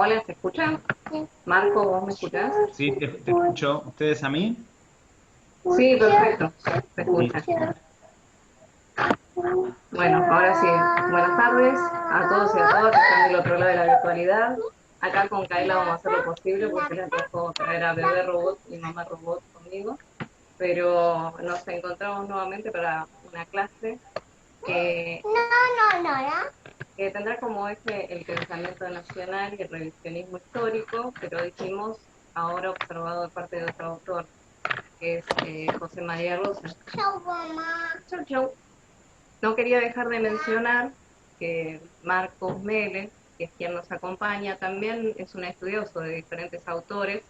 Hola, ¿se escucha? Sí. Marco, ¿vos me escuchás? Sí, te escucho. ¿Ustedes a mí? Sí, perfecto, se escucha. Listo. Bueno, ahora sí, buenas tardes a todos y a todas que están del otro lado de la virtualidad. Acá con Kaila vamos a hacer lo posible porque les dejo traer a bebé robot y mamá robot conmigo, pero nos encontramos nuevamente para una clase que, que tendrá como eje el pensamiento nacional y el revisionismo histórico, pero dijimos ahora observado de parte de otro autor, que es José María Rosa. Chau, mamá. Chau, chau. No quería dejar de mencionar que Marcos Mele, que es quien nos acompaña, también es un estudioso de diferentes autores,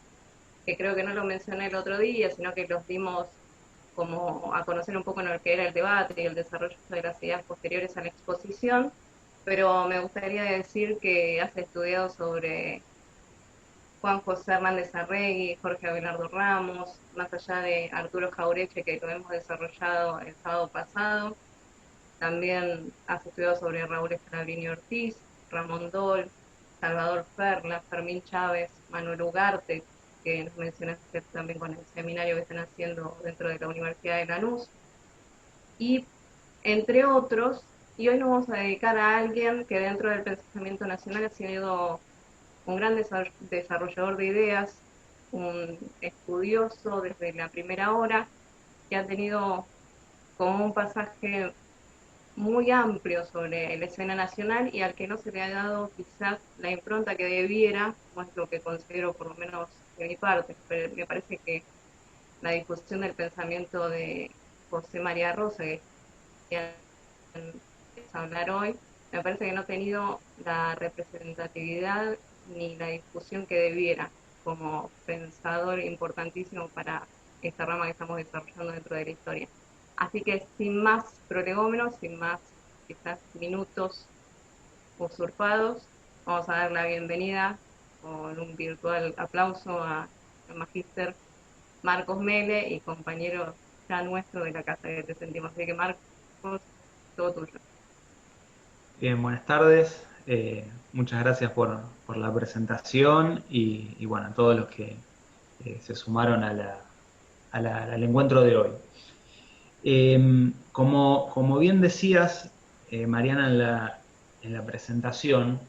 que creo que no lo mencioné el otro día, sino que los dimos como a conocer un poco en lo que era el debate y el desarrollo de las ideas posteriores a la exposición, pero me gustaría decir que has estudiado sobre Juan José Hernández Arregui, Jorge Abelardo Ramos, más allá de Arturo Jaureche, que lo hemos desarrollado el sábado pasado. También has estudiado sobre Raúl Escalabrini Ortiz, Ramón Dol, Salvador Ferla, Fermín Chávez, Manuel Ugarte, que nos mencionaste también con el seminario que están haciendo dentro de la Universidad de Lanús, y entre otros. Y hoy nos vamos a dedicar a alguien que dentro del pensamiento nacional ha sido un gran desarrollador de ideas, un estudioso desde la primera hora, que ha tenido como un pasaje muy amplio sobre la escena nacional y al que no se le ha dado quizás la impronta que debiera, o es lo que considero por lo menos de mi parte, pero me parece que la difusión del pensamiento de José María Rosa, que es hablar hoy, me parece que no ha tenido la representatividad ni la discusión que debiera como pensador importantísimo para esta rama que estamos desarrollando dentro de la historia. Así que sin más prolegómenos, sin más quizás minutos usurpados, vamos a dar la bienvenida con un virtual aplauso al magíster Marcos Mele y compañero ya nuestro de la casa que te sentimos. Así que Marcos, todo tuyo. Bien, buenas tardes. Muchas gracias por la presentación y bueno, a todos los que se sumaron al encuentro de hoy. Como bien decías, Mariana, en la presentación,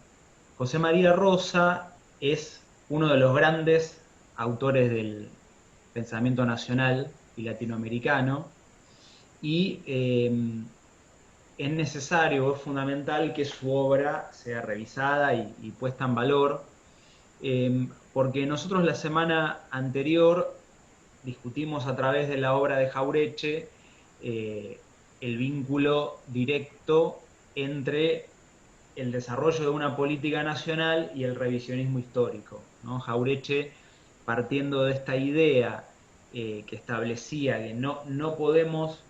José María Rosa es uno de los grandes autores del pensamiento nacional y latinoamericano y es necesario, es fundamental que su obra sea revisada y puesta en valor, porque nosotros la semana anterior discutimos a través de la obra de Jaureche eh, el vínculo directo entre el desarrollo de una política nacional y el revisionismo histórico, ¿no? Jaureche, partiendo de esta idea que establecía que no podemos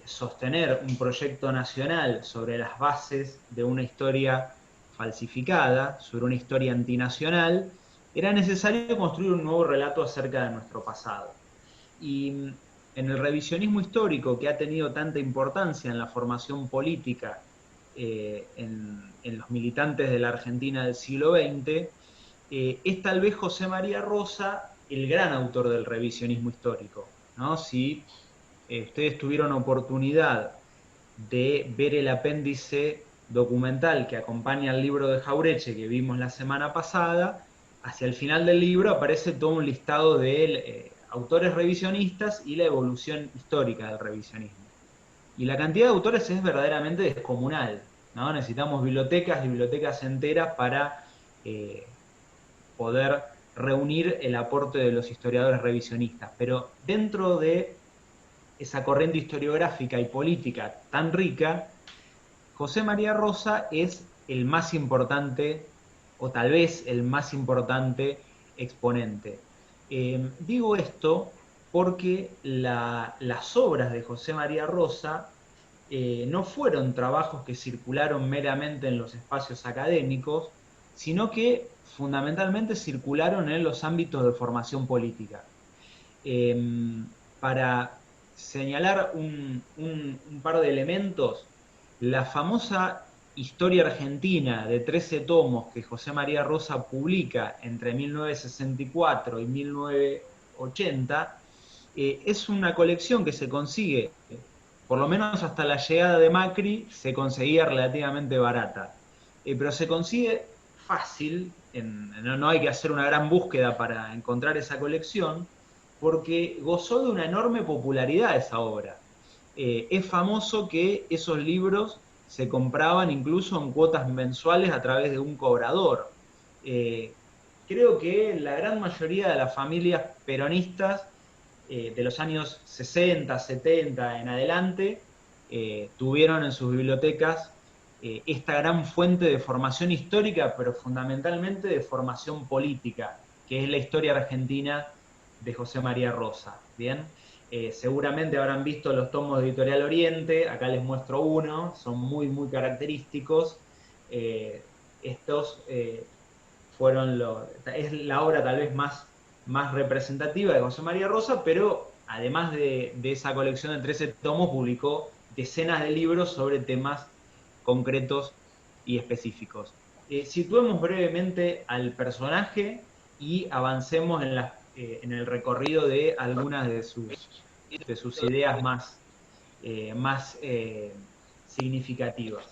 sostener un proyecto nacional sobre las bases de una historia falsificada, sobre una historia antinacional, era necesario construir un nuevo relato acerca de nuestro pasado. Y en el revisionismo histórico que ha tenido tanta importancia en la formación política en los militantes de la Argentina del siglo XX, es tal vez José María Rosa el gran autor del revisionismo histórico, ¿no? Si ustedes tuvieron oportunidad de ver el apéndice documental que acompaña al libro de Jaureche que vimos la semana pasada, hacia el final del libro aparece todo un listado de autores revisionistas y la evolución histórica del revisionismo. Y la cantidad de autores es verdaderamente descomunal, ¿no? Necesitamos bibliotecas y bibliotecas enteras para eh, poder reunir el aporte de los historiadores revisionistas. Pero dentro de esa corriente historiográfica y política tan rica, José María Rosa es el más importante, o tal vez el más importante exponente. Digo esto porque las obras de José María Rosa no fueron trabajos que circularon meramente en los espacios académicos, sino que fundamentalmente circularon en los ámbitos de formación política. Para señalar un par de elementos, la famosa Historia Argentina de 13 tomos que José María Rosa publica entre 1964 y 1980, es una colección que se consigue, por lo menos hasta la llegada de Macri, se conseguía relativamente barata. Pero se consigue fácil, no hay que hacer una gran búsqueda para encontrar esa colección, porque gozó de una enorme popularidad esa obra. Es famoso que esos libros se compraban incluso en cuotas mensuales a través de un cobrador. Eh, Creo que la gran mayoría de las familias peronistas de los años 60, 70 en adelante tuvieron en sus bibliotecas esta gran fuente de formación histórica, pero fundamentalmente de formación política, que es la historia argentina de José María Rosa. ¿Bien? Seguramente habrán visto los tomos de Editorial Oriente, acá les muestro uno, son muy, muy característicos. Estos es la obra tal vez más representativa de José María Rosa, pero además de esa colección de 13 tomos, publicó decenas de libros sobre temas concretos y específicos. Situemos brevemente al personaje y avancemos en el recorrido de algunas de sus ideas más significativas.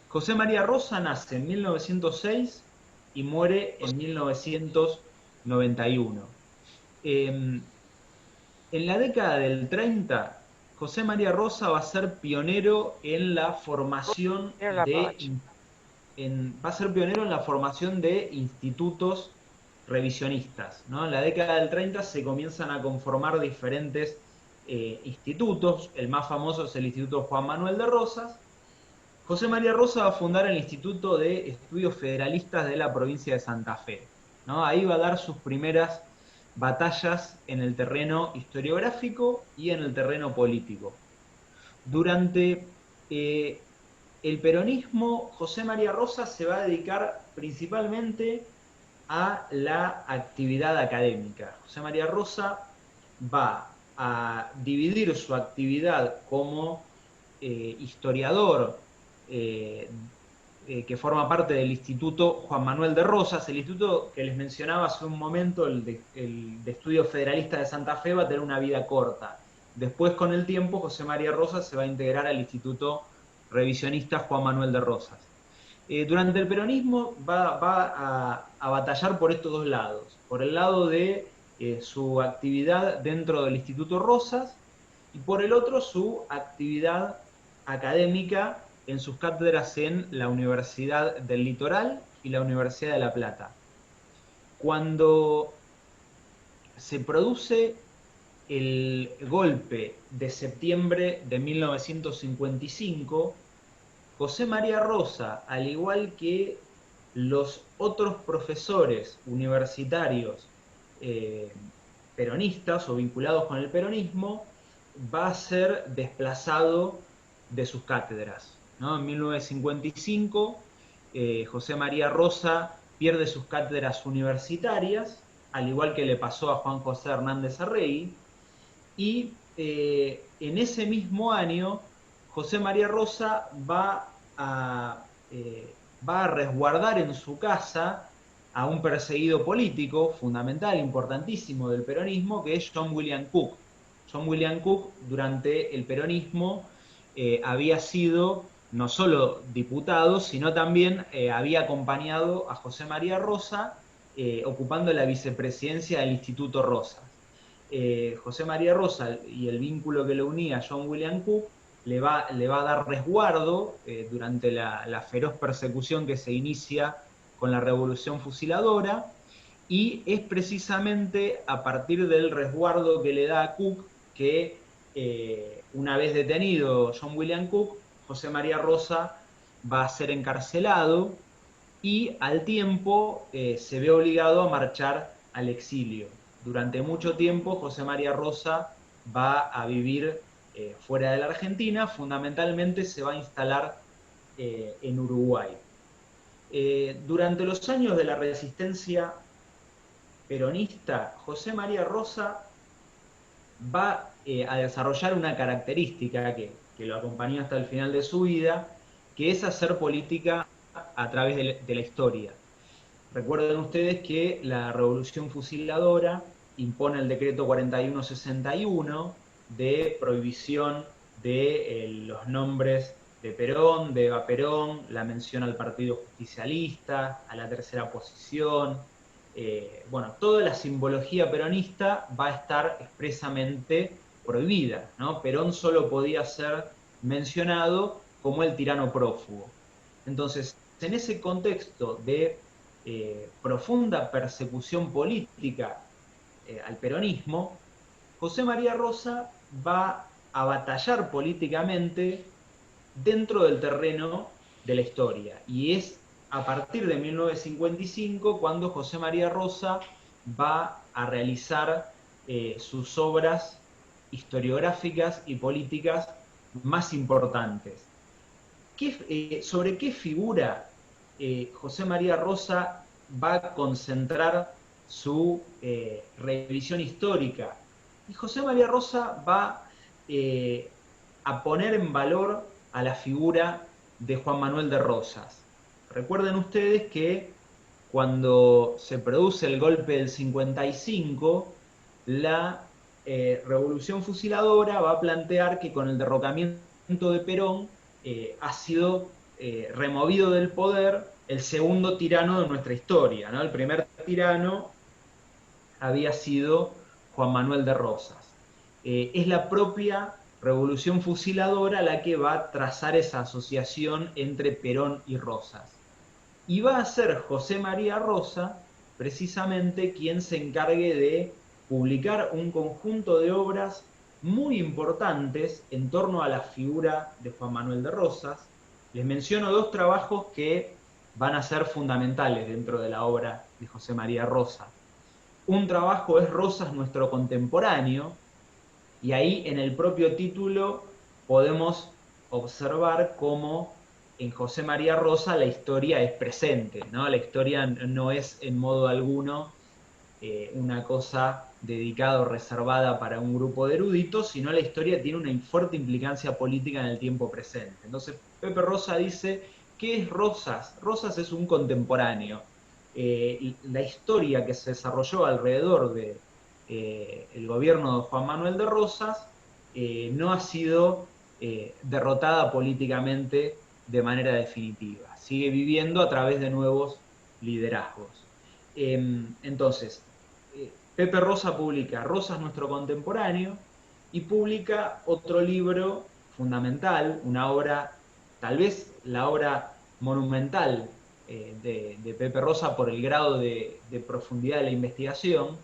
José María Rosa nace en 1906 y muere en 1991. En la década del 30, José María Rosa va a ser pionero en la formación va a ser pionero en la formación de institutos revisionistas, ¿no? En la década del 30 se comienzan a conformar diferentes institutos, el más famoso es el Instituto Juan Manuel de Rosas. José María Rosa va a fundar el Instituto de Estudios Federalistas de la provincia de Santa Fe, ¿no? Ahí va a dar sus primeras batallas en el terreno historiográfico y en el terreno político. Durante el peronismo, José María Rosa se va a dedicar principalmente a la actividad académica. José María Rosa va a dividir su actividad como historiador que forma parte del Instituto Juan Manuel de Rosas, el instituto que les mencionaba hace un momento, el de Estudios Federalistas de Santa Fe, va a tener una vida corta. Después, con el tiempo, José María Rosas se va a integrar al Instituto Revisionista Juan Manuel de Rosas. Durante el peronismo va a batallar por estos dos lados, por el lado de su actividad dentro del Instituto Rosas y por el otro su actividad académica en sus cátedras en la Universidad del Litoral y la Universidad de La Plata. Cuando se produce el golpe de septiembre de 1955, José María Rosa, al igual que los otros profesores universitarios peronistas o vinculados con el peronismo, va a ser desplazado de sus cátedras, ¿no? En 1955, José María Rosa pierde sus cátedras universitarias, al igual que le pasó a Juan José Hernández Arregui, y en ese mismo año José María Rosa va a resguardar en su casa a un perseguido político fundamental, importantísimo del peronismo, que es John William Cook. John William Cook durante el peronismo había sido no solo diputado, sino también había acompañado a José María Rosa ocupando la vicepresidencia del Instituto Rosas. José María Rosa y el vínculo que lo unía a John William Cook le va a dar resguardo durante la feroz persecución que se inicia con la Revolución Fusiladora, y es precisamente a partir del resguardo que le da a Cook que una vez detenido John William Cook, José María Rosa va a ser encarcelado y al tiempo se ve obligado a marchar al exilio. Durante mucho tiempo José María Rosa va a vivir fuera de la Argentina, fundamentalmente se va a instalar en Uruguay. Durante los años de la resistencia peronista, José María Rosa va a desarrollar una característica que lo acompañó hasta el final de su vida, que es hacer política a través de la historia. Recuerden ustedes que la Revolución Fusiladora impone el decreto 4161 de prohibición de los nombres de Perón, de Eva Perón, la mención al Partido Justicialista, a la tercera posición. Bueno, toda la simbología peronista va a estar expresamente prohibida, ¿no? Perón solo podía ser mencionado como el tirano prófugo. Entonces, en ese contexto de profunda persecución política al peronismo, José María Rosa va a batallar políticamente dentro del terreno de la historia. Y es a partir de 1955 cuando José María Rosa va a realizar sus obras historiográficas y políticas más importantes. ¿Sobre qué figura José María Rosa va a concentrar su revisión histórica? Y José María Rosa va a poner en valor a la figura de Juan Manuel de Rosas. Recuerden ustedes que cuando se produce el golpe del 55, la Revolución Fusiladora va a plantear que con el derrocamiento de Perón ha sido removido del poder el segundo tirano de nuestra historia, ¿no? El primer tirano había sido Juan Manuel de Rosas. Es la propia Revolución Fusiladora la que va a trazar esa asociación entre Perón y Rosas. Y va a ser José María Rosa precisamente quien se encargue de publicar un conjunto de obras muy importantes en torno a la figura de Juan Manuel de Rosas. Les menciono dos trabajos que van a ser fundamentales dentro de la obra de José María Rosa. Un trabajo es Rosas, nuestro contemporáneo, y ahí en el propio título podemos observar cómo en José María Rosa la historia es presente, ¿no? La historia no es en modo alguno una cosa dedicada o reservada para un grupo de eruditos, sino la historia tiene una fuerte implicancia política en el tiempo presente. Entonces, Pepe Rosa dice, ¿qué es Rosas? Rosas es un contemporáneo. La historia que se desarrolló alrededor de el gobierno de Juan Manuel de Rosas no ha sido derrotada políticamente de manera definitiva. Sigue viviendo a través de nuevos liderazgos. Entonces, Pepe Rosa publica Rosas, nuestro contemporáneo, y publica otro libro fundamental, una obra, tal vez la obra monumental de Pepe Rosa por el grado de profundidad de la investigación,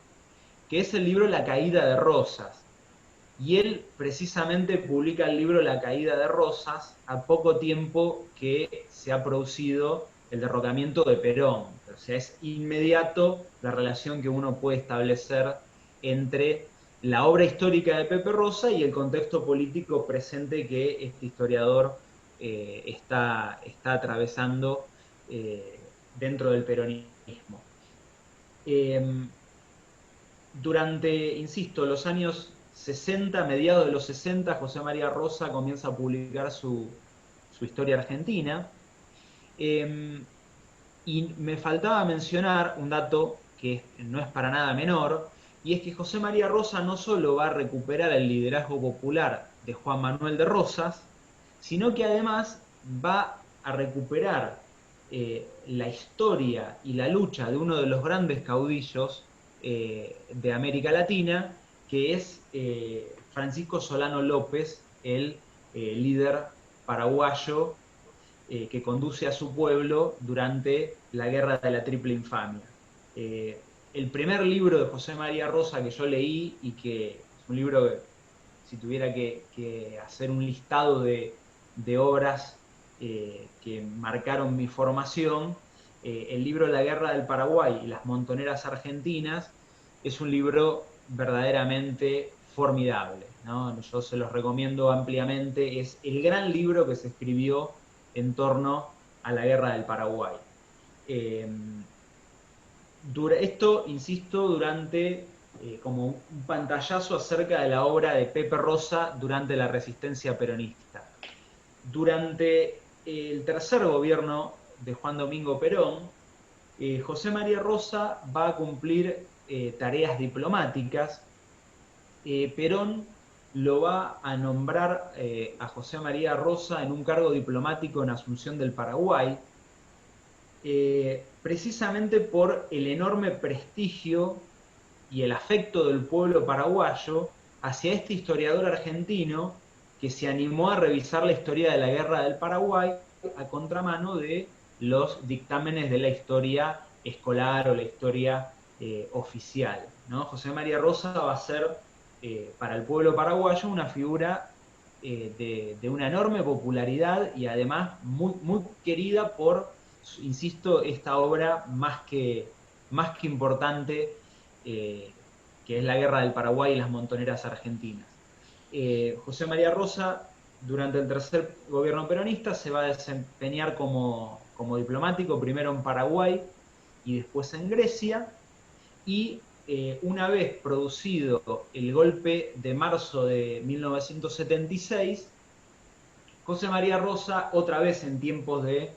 que es el libro La caída de Rosas. Y él precisamente publica el libro La caída de Rosas a poco tiempo que se ha producido el derrocamiento de Perón. O sea, es inmediato la relación que uno puede establecer entre la obra histórica de Pepe Rosa y el contexto político presente que este historiador está atravesando dentro del peronismo. Durante, insisto, los años 60, mediados de los 60, José María Rosa comienza a publicar su historia argentina. Y me faltaba mencionar un dato que no es para nada menor, y es que José María Rosa no solo va a recuperar el liderazgo popular de Juan Manuel de Rosas, sino que además va a recuperar la historia y la lucha de uno de los grandes caudillos de América Latina, que es Francisco Solano López, el líder paraguayo que conduce a su pueblo durante la Guerra de la Triple Infamia. El primer libro de José María Rosa que yo leí, y que es un libro que, si tuviera que hacer un listado de obras que marcaron mi formación, el libro La Guerra del Paraguay y las Montoneras Argentinas es un libro verdaderamente formidable, ¿no? Yo se los recomiendo ampliamente, es el gran libro que se escribió en torno a la Guerra del Paraguay. Esto, insisto, durante como un pantallazo acerca de la obra de Pepe Rosa durante la resistencia peronista. Durante el tercer gobierno de Juan Domingo Perón, José María Rosa va a cumplir tareas diplomáticas. Perón lo va a nombrar a José María Rosa en un cargo diplomático en Asunción del Paraguay, precisamente por el enorme prestigio y el afecto del pueblo paraguayo hacia este historiador argentino que se animó a revisar la historia de la Guerra del Paraguay a contramano de los dictámenes de la historia escolar o la historia oficial, ¿no? José María Rosa va a ser para el pueblo paraguayo una figura de una enorme popularidad y además muy, muy querida por, insisto, esta obra más que importante, que es la Guerra del Paraguay y las montoneras argentinas. José María Rosa, durante el tercer gobierno peronista, se va a desempeñar como diplomático, primero en Paraguay y después en Grecia, y una vez producido el golpe de marzo de 1976, José María Rosa, otra vez en tiempos de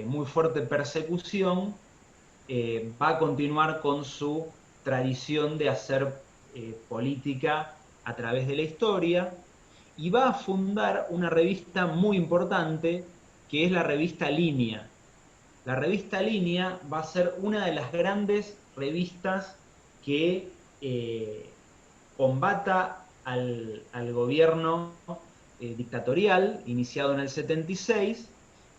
muy fuerte persecución, va a continuar con su tradición de hacer política a través de la historia y va a fundar una revista muy importante que es la revista Línea. La revista Línea va a ser una de las grandes revistas que combata al gobierno dictatorial iniciado en el 76,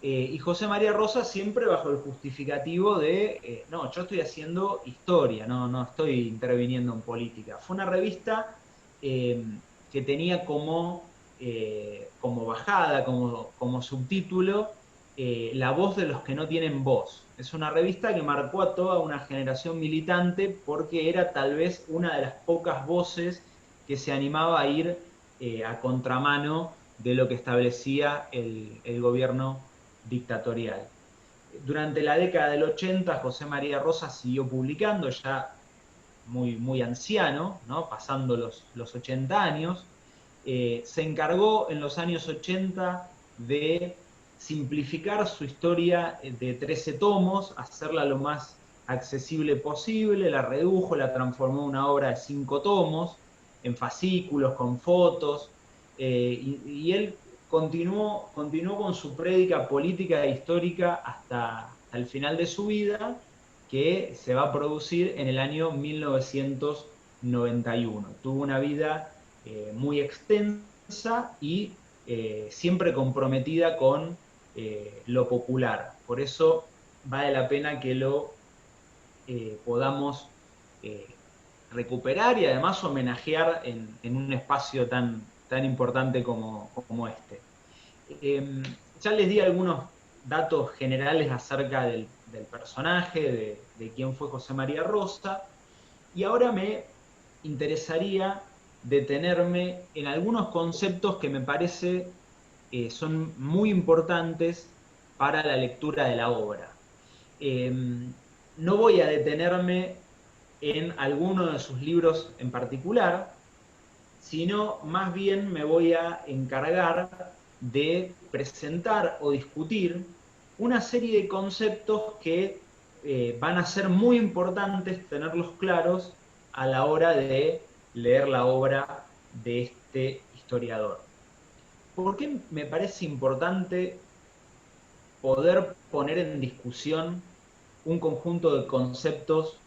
y José María Rosa siempre bajo el justificativo de, no, yo estoy haciendo historia, no estoy interviniendo en política. Fue una revista que tenía como bajada, como subtítulo, La voz de los que no tienen voz. Es una revista que marcó a toda una generación militante porque era tal vez una de las pocas voces que se animaba a ir a contramano de lo que establecía el gobierno dictatorial. Durante la década del 80, José María Rosa siguió publicando, ya muy, muy anciano, ¿no? Pasando los 80 años. Se encargó en los años 80 de simplificar su historia de 13 tomos, hacerla lo más accesible posible, la redujo, la transformó en una obra de 5 tomos, en fascículos, con fotos, y él continuó con su prédica política e histórica hasta el final de su vida, que se va a producir en el año 1991. Tuvo una vida muy extensa y siempre comprometida con lo popular. Por eso vale la pena que lo podamos eh, recuperar y además homenajear en un espacio tan importante como este. Eh, ya les di algunos datos generales acerca del personaje, de quién fue José María Rosa, y ahora me interesaría detenerme en algunos conceptos que me parece son muy importantes para la lectura de la obra. Eh, no voy a detenerme en alguno de sus libros en particular, sino más bien me voy a encargar de presentar o discutir una serie de conceptos que van a ser muy importantes tenerlos claros a la hora de leer la obra de este historiador. ¿Por qué me parece importante poder poner en discusión un conjunto de conceptos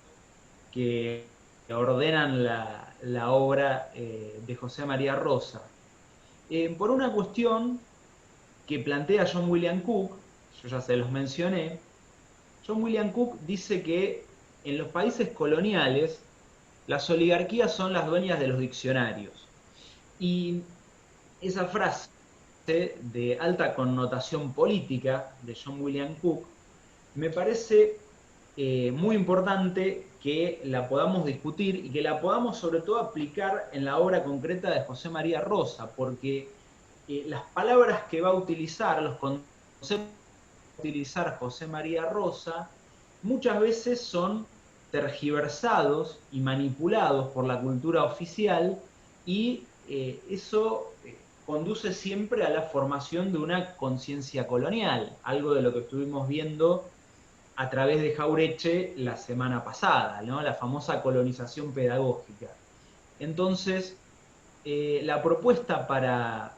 que ordenan la obra de José María Rosa? Por una cuestión que plantea John William Cook, yo ya se los mencioné. John William Cook dice que en los países coloniales las oligarquías son las dueñas de los diccionarios. Y esa frase de alta connotación política de John William Cook me parece muy importante que la podamos discutir y que la podamos sobre todo aplicar en la obra concreta de José María Rosa, porque las palabras que va a utilizar, los conceptos que va a utilizar José María Rosa, muchas veces son tergiversados y manipulados por la cultura oficial, y eso conduce siempre a la formación de una conciencia colonial, algo de lo que estuvimos viendo a través de Jauretche la semana pasada, ¿no? La famosa colonización pedagógica. Entonces, la propuesta para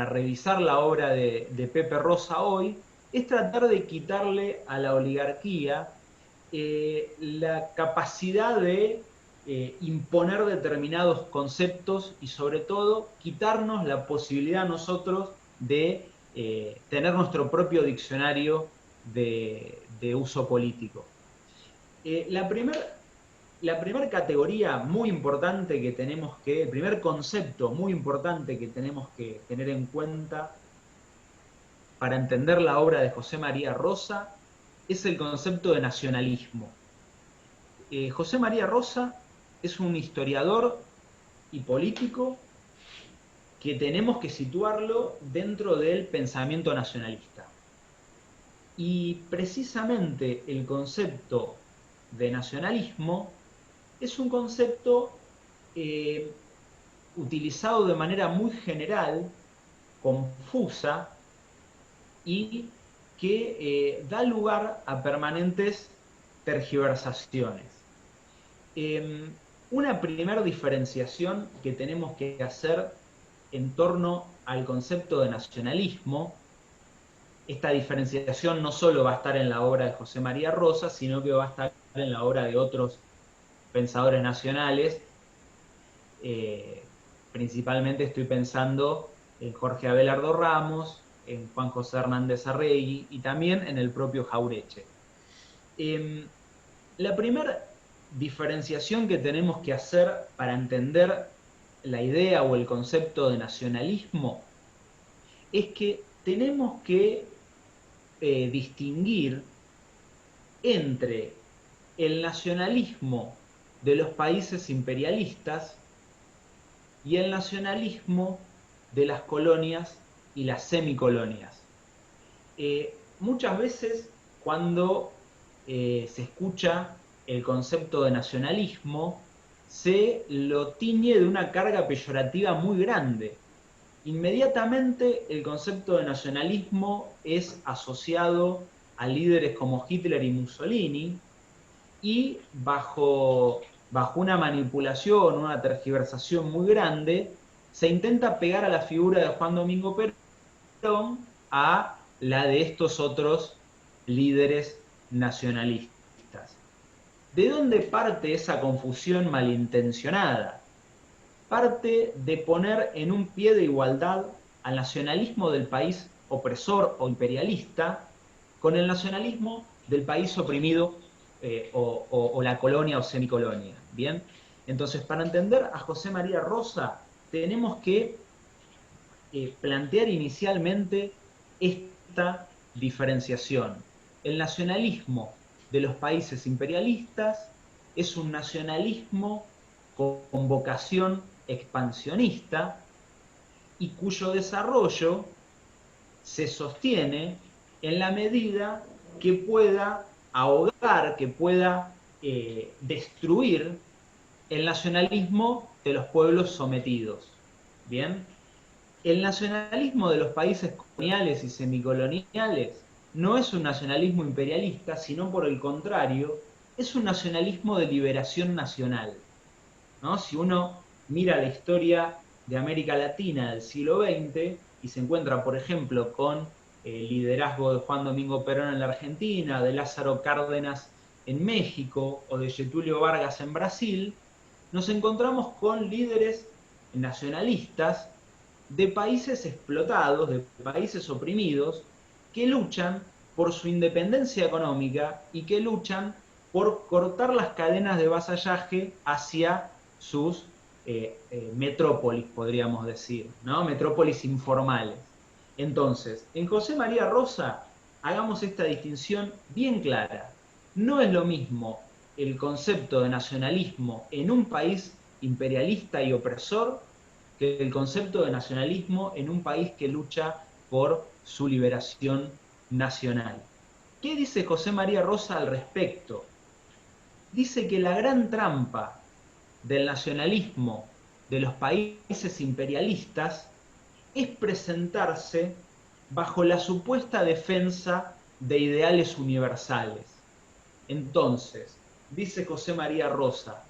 revisar la obra de Pepe Rosa hoy es tratar de quitarle a la oligarquía la capacidad de imponer determinados conceptos y sobre todo quitarnos la posibilidad a nosotros de tener nuestro propio diccionario de uso político. La primera categoría muy importante que tenemos el primer concepto muy importante que tenemos que tener en cuenta para entender la obra de José María Rosa es el concepto de nacionalismo. José María Rosa es un historiador y político que tenemos que situarlo dentro del pensamiento nacionalista. Y precisamente el concepto de nacionalismo es un concepto utilizado de manera muy general, confusa, y que da lugar a permanentes tergiversaciones. Una primera diferenciación que tenemos que hacer en torno al concepto de nacionalismo, esta diferenciación no solo va a estar en la obra de José María Rosa, sino que va a estar en la obra de otros pensadores nacionales. Principalmente estoy pensando en Jorge Abelardo Ramos, en Juan José Hernández Arregui y también en el propio Jauretche. La primera diferenciación que tenemos que hacer para entender la idea o el concepto de nacionalismo es que tenemos que distinguir entre el nacionalismo de los países imperialistas y el nacionalismo de las colonias y las semicolonias. Muchas veces cuando se escucha el concepto de nacionalismo, se lo tiñe de una carga peyorativa muy grande. Inmediatamente el concepto de nacionalismo es asociado a líderes como Hitler y Mussolini, y bajo una manipulación, una tergiversación muy grande, se intenta pegar a la figura de Juan Domingo Perón a la de estos otros líderes nacionalistas. ¿De dónde parte esa confusión malintencionada? Parte de poner en un pie de igualdad al nacionalismo del país opresor o imperialista con el nacionalismo del país oprimido o la colonia o semicolonia. ¿Bien? Entonces, para entender a José María Rosa, tenemos que plantear inicialmente esta diferenciación. El nacionalismo de los países imperialistas es un nacionalismo con vocación expansionista y cuyo desarrollo se sostiene en la medida que pueda ahogar, que pueda destruir el nacionalismo de los pueblos sometidos. ¿Bien? El nacionalismo de los países coloniales y semicoloniales no es un nacionalismo imperialista, sino por el contrario, es un nacionalismo de liberación nacional, ¿no? Si uno mira la historia de América Latina del siglo XX y se encuentra, por ejemplo, con el liderazgo de Juan Domingo Perón en la Argentina, de Lázaro Cárdenas en México o de Getúlio Vargas en Brasil, nos encontramos con líderes nacionalistas de países explotados, de países oprimidos, que luchan por su independencia económica y que luchan por cortar las cadenas de vasallaje hacia sus metrópolis, podríamos decir, ¿no? Metrópolis informales. Entonces, en José María Rosa, hagamos esta distinción bien clara. No es lo mismo el concepto de nacionalismo en un país imperialista y opresor que el concepto de nacionalismo en un país que lucha por su liberación nacional. ¿Qué dice José María Rosa al respecto? Dice que la gran trampa del nacionalismo de los países imperialistas es presentarse bajo la supuesta defensa de ideales universales. Entonces, dice José María Rosa,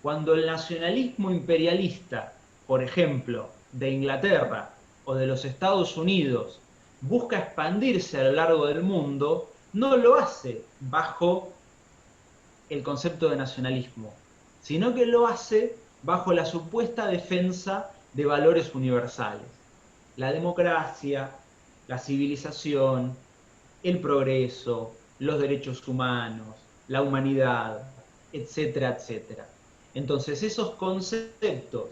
cuando el nacionalismo imperialista, por ejemplo, de Inglaterra o de los Estados Unidos, busca expandirse a lo largo del mundo, no lo hace bajo el concepto de nacionalismo, sino que lo hace bajo la supuesta defensa de valores universales. La democracia, la civilización, el progreso, los derechos humanos, la humanidad, etcétera, etcétera. Entonces, esos conceptos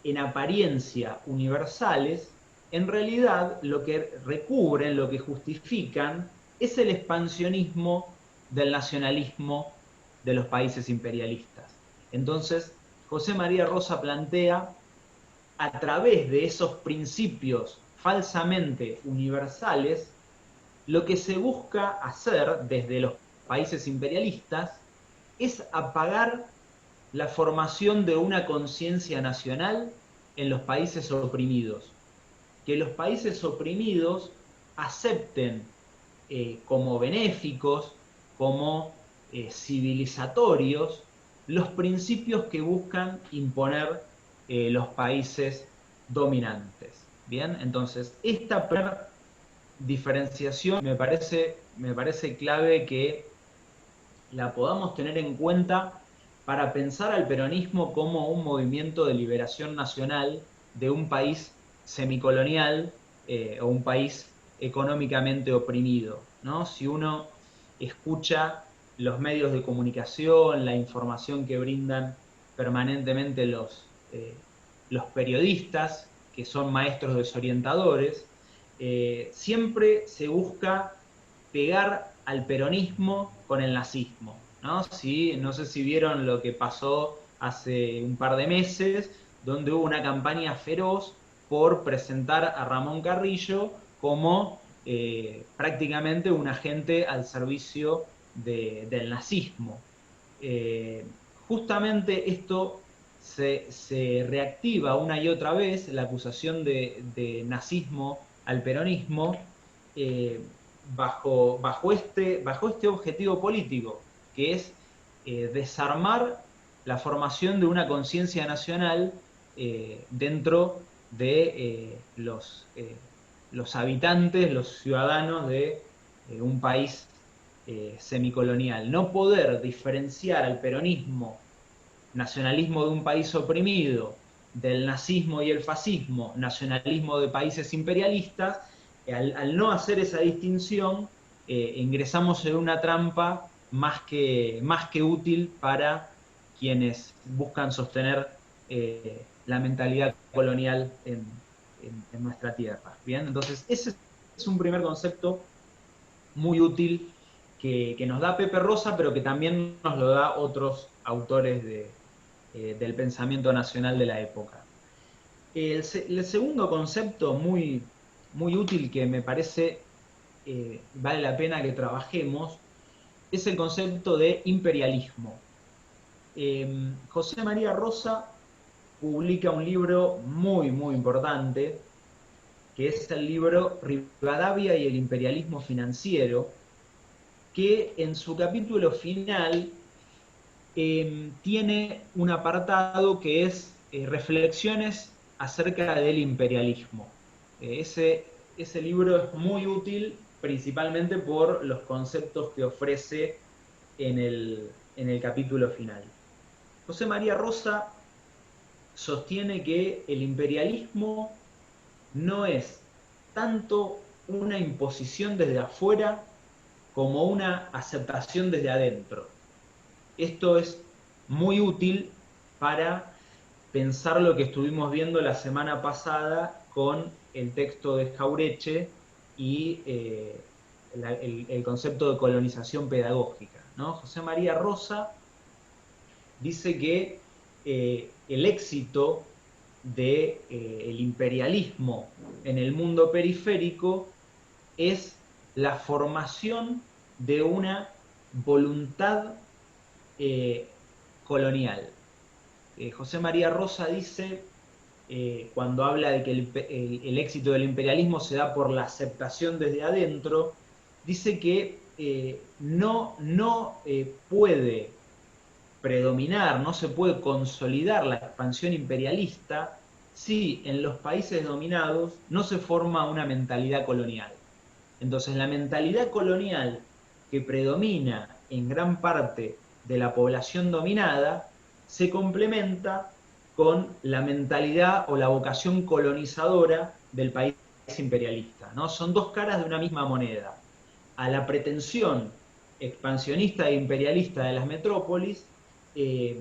en apariencia universales, en realidad lo que recubren, lo que justifican, es el expansionismo del nacionalismo de los países imperialistas. Entonces, José María Rosa plantea, a través de esos principios falsamente universales, lo que se busca hacer desde los países imperialistas es apagar la formación de una conciencia nacional en los países oprimidos. Que los países oprimidos acepten como benéficos, como civilizatorios, los principios que buscan imponer los países dominantes. Bien, entonces esta primera diferenciación me parece clave que la podamos tener en cuenta para pensar al peronismo como un movimiento de liberación nacional de un país semicolonial o un país económicamente oprimido, ¿no? Si uno escucha los medios de comunicación, la información que brindan permanentemente los periodistas, que son maestros desorientadores, siempre se busca pegar al peronismo con el nazismo, ¿no? Sí, no sé si vieron lo que pasó hace un par de meses, donde hubo una campaña feroz por presentar a Ramón Carrillo como prácticamente un agente al servicio del nazismo. Eh, Justamente esto se reactiva una y otra vez, la acusación de nazismo al peronismo, eh, bajo este objetivo político, que es desarmar la formación de una conciencia nacional dentro de los habitantes, los ciudadanos de un país semicolonial. No poder diferenciar al peronismo, nacionalismo de un país oprimido, del nazismo y el fascismo, nacionalismo de países imperialistas, al no hacer esa distinción, ingresamos en una trampa más que útil para quienes buscan sostener la mentalidad colonial en nuestra tierra. Bien, entonces ese es un primer concepto muy útil que nos da Pepe Rosa, pero que también nos lo da otros autores del pensamiento nacional de la época. El segundo concepto muy útil que me parece vale la pena que trabajemos es el concepto de imperialismo. José María Rosa publica un libro muy importante, que es el libro Rivadavia y el imperialismo financiero, que en su capítulo final tiene un apartado que es reflexiones acerca del imperialismo. Ese libro es muy útil principalmente por los conceptos que ofrece en el capítulo final. José María Rosa sostiene que el imperialismo no es tanto una imposición desde afuera como una aceptación desde adentro. Esto es muy útil para pensar lo que estuvimos viendo la semana pasada con el texto de Jaureche y el concepto de colonización pedagógica, ¿no? José María Rosa dice que el éxito del imperialismo en el mundo periférico es la formación de una voluntad colonial. José María Rosa dice cuando habla de que el éxito del imperialismo se da por la aceptación desde adentro, dice que no puede predominar, no se puede consolidar la expansión imperialista si en los países dominados no se forma una mentalidad colonial. Entonces, la mentalidad colonial que predomina en gran parte de la población dominada se complementa con la mentalidad o la vocación colonizadora del país imperialista, ¿no? Son dos caras de una misma moneda. A la pretensión expansionista e imperialista de las metrópolis, eh,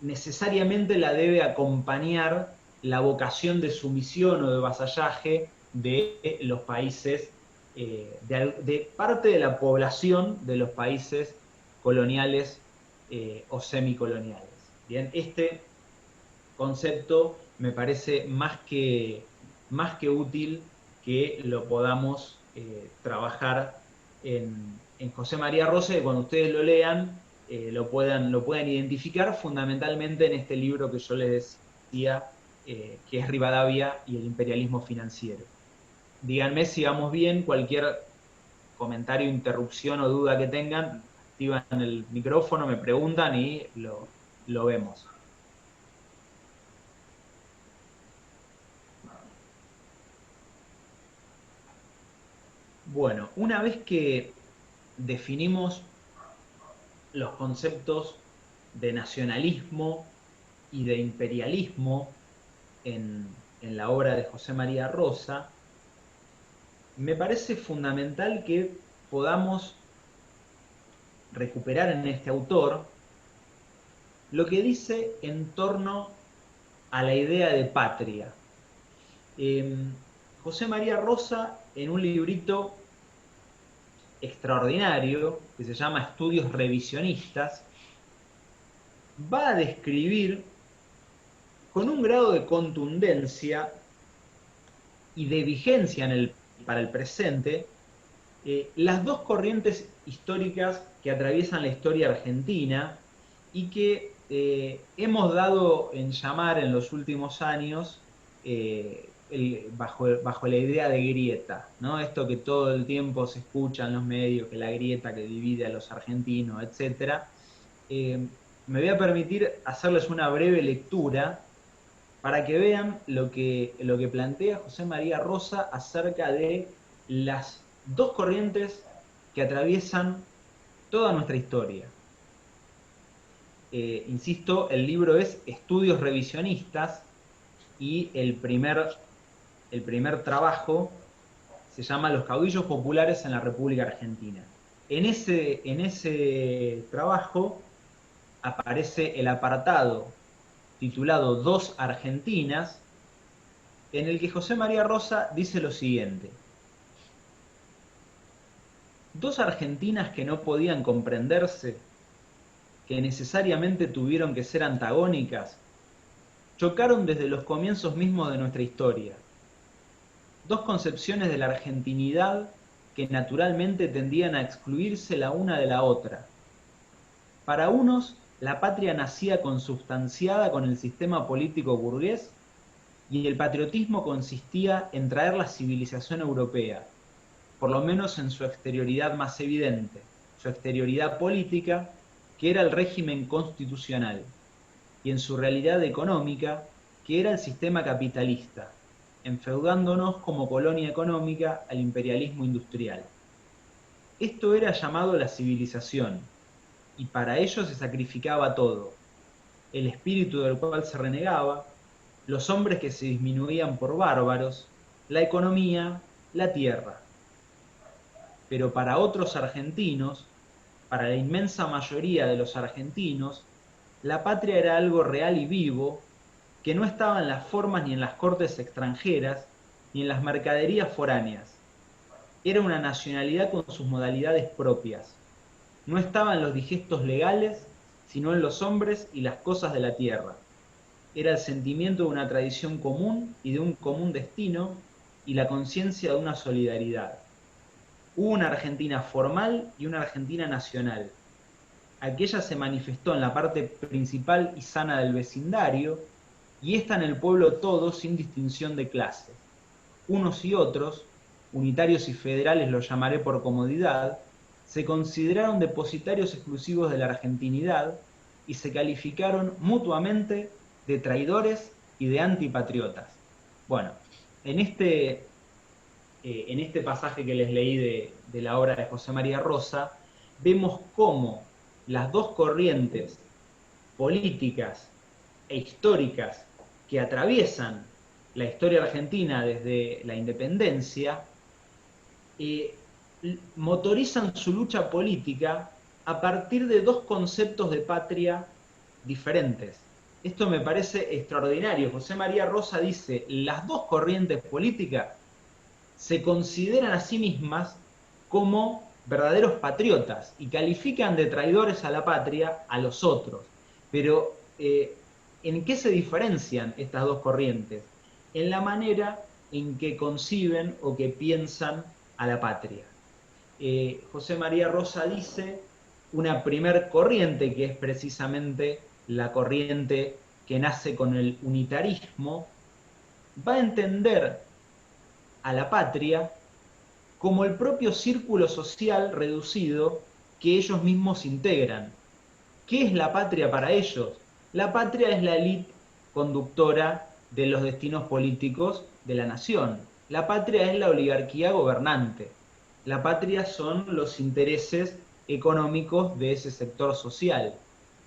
necesariamente la debe acompañar la vocación de sumisión o de vasallaje de los países, de parte de la población de los países coloniales o semicoloniales. Bien, este concepto me parece más que útil que lo podamos trabajar en José María Rosa, y cuando ustedes lo lean lo puedan identificar fundamentalmente en este libro que yo les decía, que es Rivadavia y el imperialismo financiero. Díganme si vamos bien, cualquier comentario, interrupción o duda que tengan, activan el micrófono, me preguntan y lo vemos. Bueno, una vez que definimos los conceptos de nacionalismo y de imperialismo en la obra de José María Rosa, me parece fundamental que podamos recuperar en este autor lo que dice en torno a la idea de patria. José María Rosa, en un librito extraordinario que se llama Estudios Revisionistas, va a describir con un grado de contundencia y de vigencia para el presente las dos corrientes históricas que atraviesan la historia argentina y que hemos dado en llamar en los últimos años bajo la idea de grieta, ¿no? Esto que todo el tiempo se escucha en los medios, que la grieta que divide a los argentinos, etc. Me voy a permitir hacerles una breve lectura para que vean lo que plantea José María Rosa acerca de las dos corrientes que atraviesan toda nuestra historia. Insisto, el libro es Estudios Revisionistas y el primer trabajo se llama Los caudillos populares en la República Argentina. En ese trabajo aparece el apartado titulado Dos Argentinas, en el que José María Rosa dice lo siguiente: dos Argentinas que no podían comprenderse, que necesariamente tuvieron que ser antagónicas, chocaron desde los comienzos mismos de nuestra historia. Dos concepciones de la argentinidad que naturalmente tendían a excluirse la una de la otra. Para unos, la patria nacía consubstanciada con el sistema político burgués y el patriotismo consistía en traer la civilización europea, por lo menos en su exterioridad más evidente, su exterioridad política, que era el régimen constitucional, y en su realidad económica, que era el sistema capitalista, enfeudándonos como colonia económica al imperialismo industrial. Esto era llamado la civilización, y para ello se sacrificaba todo: el espíritu del cual se renegaba, los hombres que se disminuían por bárbaros, la economía, la tierra. Pero para otros argentinos, para la inmensa mayoría de los argentinos, la patria era algo real y vivo, que no estaba en las formas ni en las cortes extranjeras, ni en las mercaderías foráneas. Era una nacionalidad con sus modalidades propias. No estaba en los digestos legales, sino en los hombres y las cosas de la tierra. Era el sentimiento de una tradición común y de un común destino, y la conciencia de una solidaridad. Hubo una Argentina formal y una Argentina nacional. Aquella se manifestó en la parte principal y sana del vecindario, y está en el pueblo todo sin distinción de clase. Unos y otros, unitarios y federales los llamaré por comodidad, se consideraron depositarios exclusivos de la argentinidad y se calificaron mutuamente de traidores y de antipatriotas. Bueno, en este pasaje que les leí de la obra de José María Rosa, vemos cómo las dos corrientes políticas e históricas que atraviesan la historia argentina desde la independencia, motorizan su lucha política a partir de dos conceptos de patria diferentes. Esto me parece extraordinario. José María Rosa dice, las dos corrientes políticas se consideran a sí mismas como verdaderos patriotas y califican de traidores a la patria a los otros. Pero, ¿en qué se diferencian estas dos corrientes? En la manera en que conciben o que piensan a la patria. José María Rosa dice una primer corriente, que es precisamente la corriente que nace con el unitarismo, va a entender a la patria como el propio círculo social reducido que ellos mismos integran. ¿Qué es la patria para ellos? La patria es la élite conductora de los destinos políticos de la nación. La patria es la oligarquía gobernante. La patria son los intereses económicos de ese sector social.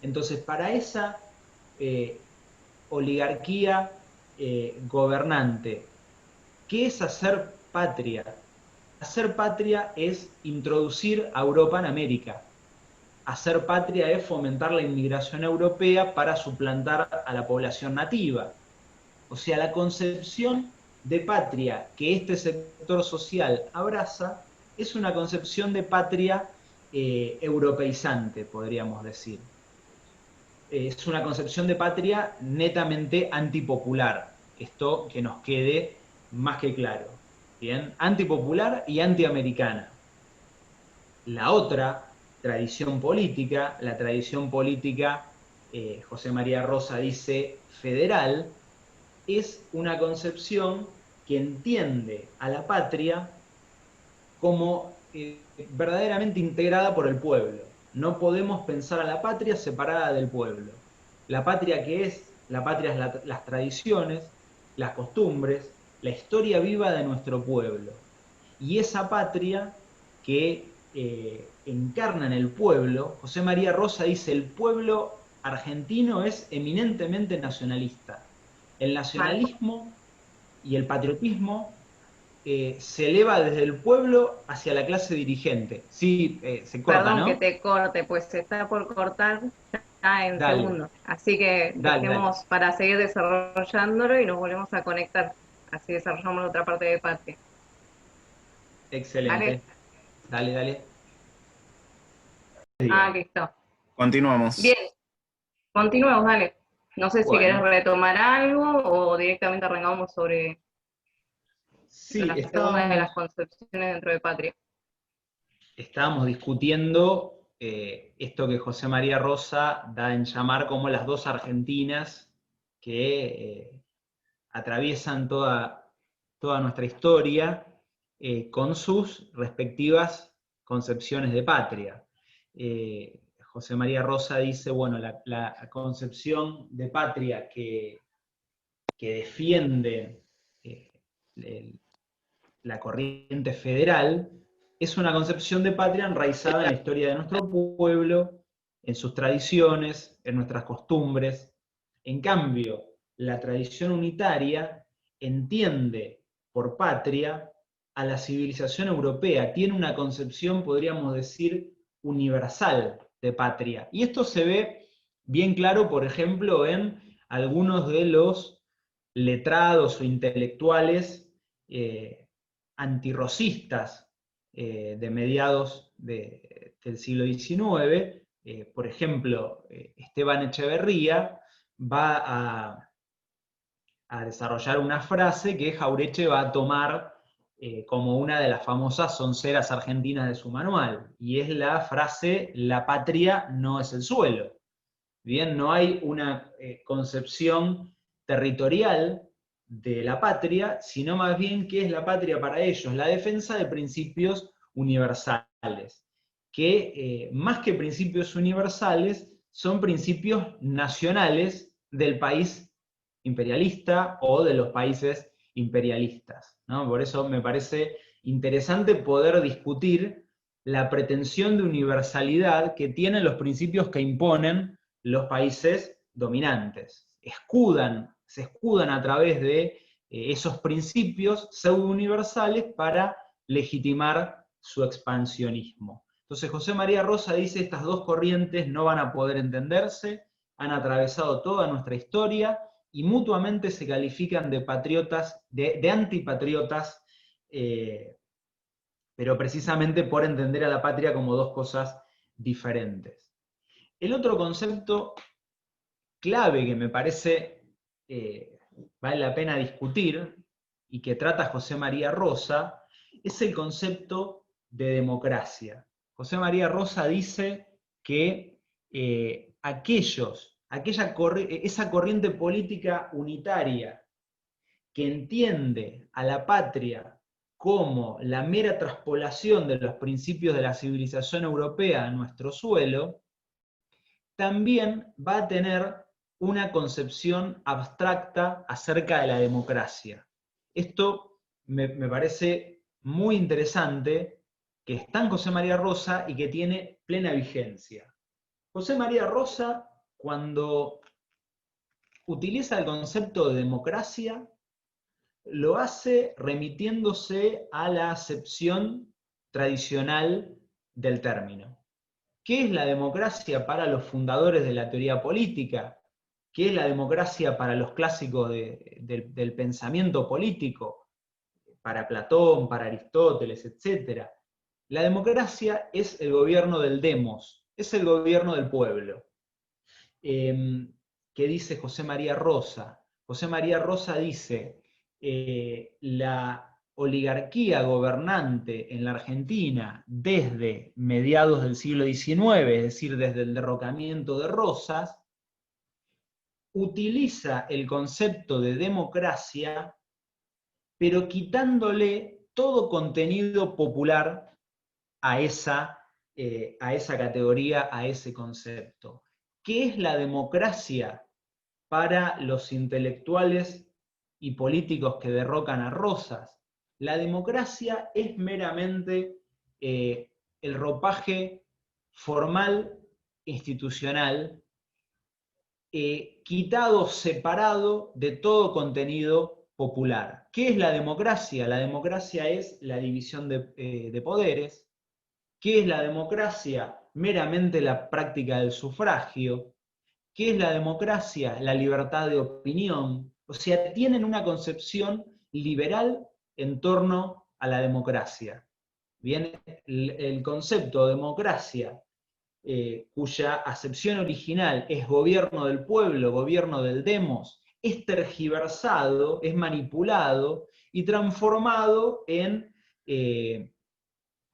Entonces, para esa oligarquía gobernante, ¿qué es hacer patria? Hacer patria es introducir a Europa en América. Hacer patria es fomentar la inmigración europea para suplantar a la población nativa. O sea, la concepción de patria que este sector social abraza es una concepción de patria europeizante, podríamos decir. Es una concepción de patria netamente antipopular. Esto que nos quede más que claro. ¿Bien? Antipopular y antiamericana. La otra tradición política, la tradición política, José María Rosa dice federal, es una concepción que entiende a la patria como verdaderamente integrada por el pueblo. No podemos pensar a la patria separada del pueblo. La patria que es, la patria es las tradiciones, las costumbres, la historia viva de nuestro pueblo. Y esa patria que encarna en el pueblo, José María Rosa dice, el pueblo argentino es eminentemente nacionalista. El nacionalismo y el patriotismo se eleva desde el pueblo hacia la clase dirigente. Sí, se corta, Perdón que ¿no? te corte, pues se está por cortar ya en Dale, segundos. Así que dale, dale. dejemos para seguir desarrollándolo y nos volvemos a conectar. Así desarrollamos la otra parte de patria. ¿Vale? Excelente. Dale, dale. Ah, Digan. listo. Continuamos. Bien, continuemos, dale. No sé si querés Bueno, retomar algo o directamente arrancamos sobre sí, la segunda de las concepciones dentro de patria. estábamos discutiendo esto que José María Rosa da en llamar como las dos Argentinas que atraviesan toda nuestra historia con sus respectivas concepciones de patria. José María Rosa dice, bueno, la concepción de patria que defiende la corriente federal es una concepción de patria enraizada en la historia de nuestro pueblo, en sus tradiciones, en nuestras costumbres. En cambio, la tradición unitaria entiende por patria a la civilización europea, tiene una concepción, podríamos decir, universal de patria. Y esto se ve bien claro, por ejemplo, en algunos de los letrados o intelectuales antirrocistas de mediados del siglo XIX. Por ejemplo, Esteban Echeverría va a desarrollar una frase que Jauretche va a tomar como una de las famosas sonceras argentinas de su manual, y es la frase, la patria no es el suelo. Bien, no hay una concepción territorial de la patria, sino más bien qué es la patria para ellos, la defensa de principios universales, que más que principios universales, son principios nacionales del país imperialista o de los países imperialistas, ¿no? Por eso me parece interesante poder discutir la pretensión de universalidad que tienen los principios que imponen los países dominantes. Se escudan a través de esos principios pseudo-universales para legitimar su expansionismo. Entonces José María Rosa dice, estas dos corrientes no van a poder entenderse, han atravesado toda nuestra historia y mutuamente se califican de patriotas, de antipatriotas, pero precisamente por entender a la patria como dos cosas diferentes. El otro concepto clave que me parece vale la pena discutir y que trata José María Rosa es el concepto de democracia. José María Rosa dice que esa corriente política unitaria que entiende a la patria como la mera traspolación de los principios de la civilización europea a nuestro suelo, también va a tener una concepción abstracta acerca de la democracia. Esto me parece muy interesante, que está en José María Rosa y que tiene plena vigencia. José María Rosa, cuando utiliza el concepto de democracia, lo hace remitiéndose a la acepción tradicional del término. ¿Qué es la democracia para los fundadores de la teoría política? ¿Qué es la democracia para los clásicos del pensamiento político? Para Platón, para Aristóteles, etc. La democracia es el gobierno del demos, es el gobierno del pueblo. ¿Qué dice José María Rosa? José María Rosa dice, la oligarquía gobernante en la Argentina desde mediados del siglo XIX, es decir, desde el derrocamiento de Rosas, utiliza el concepto de democracia, pero quitándole todo contenido popular a esa categoría, a ese concepto. ¿Qué es la democracia para los intelectuales y políticos que derrocan a Rosas? La democracia es meramente el ropaje formal, institucional, quitado, separado de todo contenido popular. ¿Qué es la democracia? La democracia es la división de poderes. ¿Qué es la democracia? Meramente la práctica del sufragio. ¿Qué es la democracia? La libertad de opinión. O sea, tienen una concepción liberal en torno a la democracia. Bien, el concepto de democracia, cuya acepción original es gobierno del pueblo, gobierno del demos, es tergiversado, es manipulado y transformado en